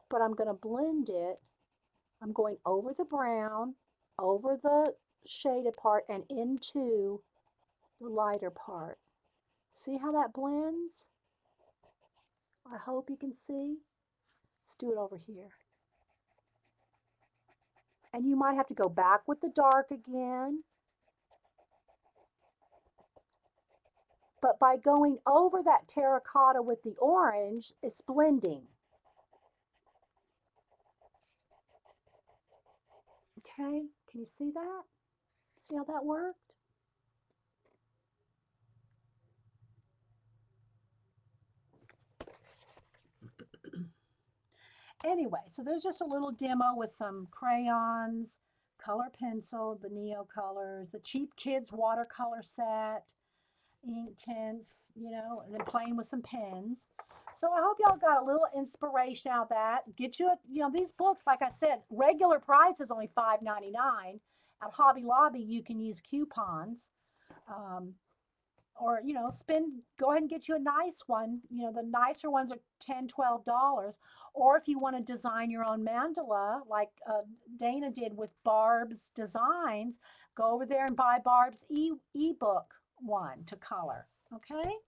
[SPEAKER 1] But I'm going to blend it. I'm going over the brown, over the shaded part, and into the lighter part. See how that blends? I hope you can see. Let's do it over here. And you might have to go back with the dark again. But by going over that terracotta with the orange, it's blending. Okay, can you see that? See how that worked? Anyway, so there's just a little demo with some crayons, color pencil, the Neo colors, the Cheap Kids watercolor set, ink tints, you know, and then playing with some pens. So I hope y'all got a little inspiration out of that. Get you, you know, these books, like I said, regular price is only $5.99. At Hobby Lobby, you can use coupons. Or, you know, go ahead and get you a nice one. You know, the nicer ones are $10, $12. Or if you want to design your own mandala, like Dana did with Barb's Designs, go over there and buy Barb's ebook one to color. Okay?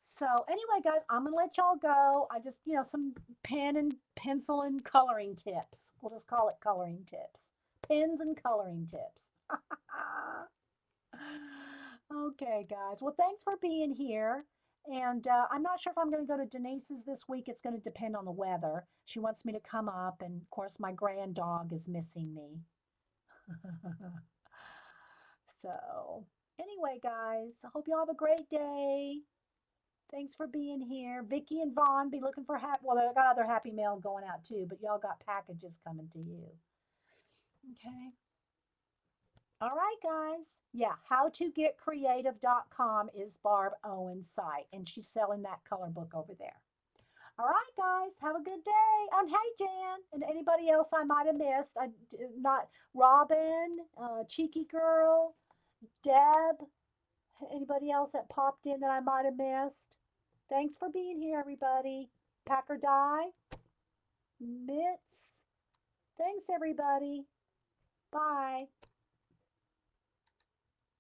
[SPEAKER 1] So anyway, guys, I'm going to let y'all go. I just, you know, some pen and pencil and coloring tips. We'll just call it coloring tips. Pens and coloring tips. Okay, guys. Well, thanks for being here. And I'm not sure if I'm going to go to Denise's this week. It's going to depend on the weather. She wants me to come up. And of course, my grand dog is missing me. So anyway, guys, I hope y'all have a great day. Thanks for being here. Vicki and Vaughn be looking for well, I got other happy mail going out too, but y'all got packages coming to you. Okay. All right, guys. Yeah, howtogetcreative.com is Barb Owen's site, and she's selling that color book over there. All right, guys, have a good day. And hey, Jan, and anybody else I might have missed. Not Robin, Cheeky Girl, Deb, anybody else that popped in that I might have missed. Thanks for being here, everybody. Packer Die, Mitts. Thanks, everybody. Bye.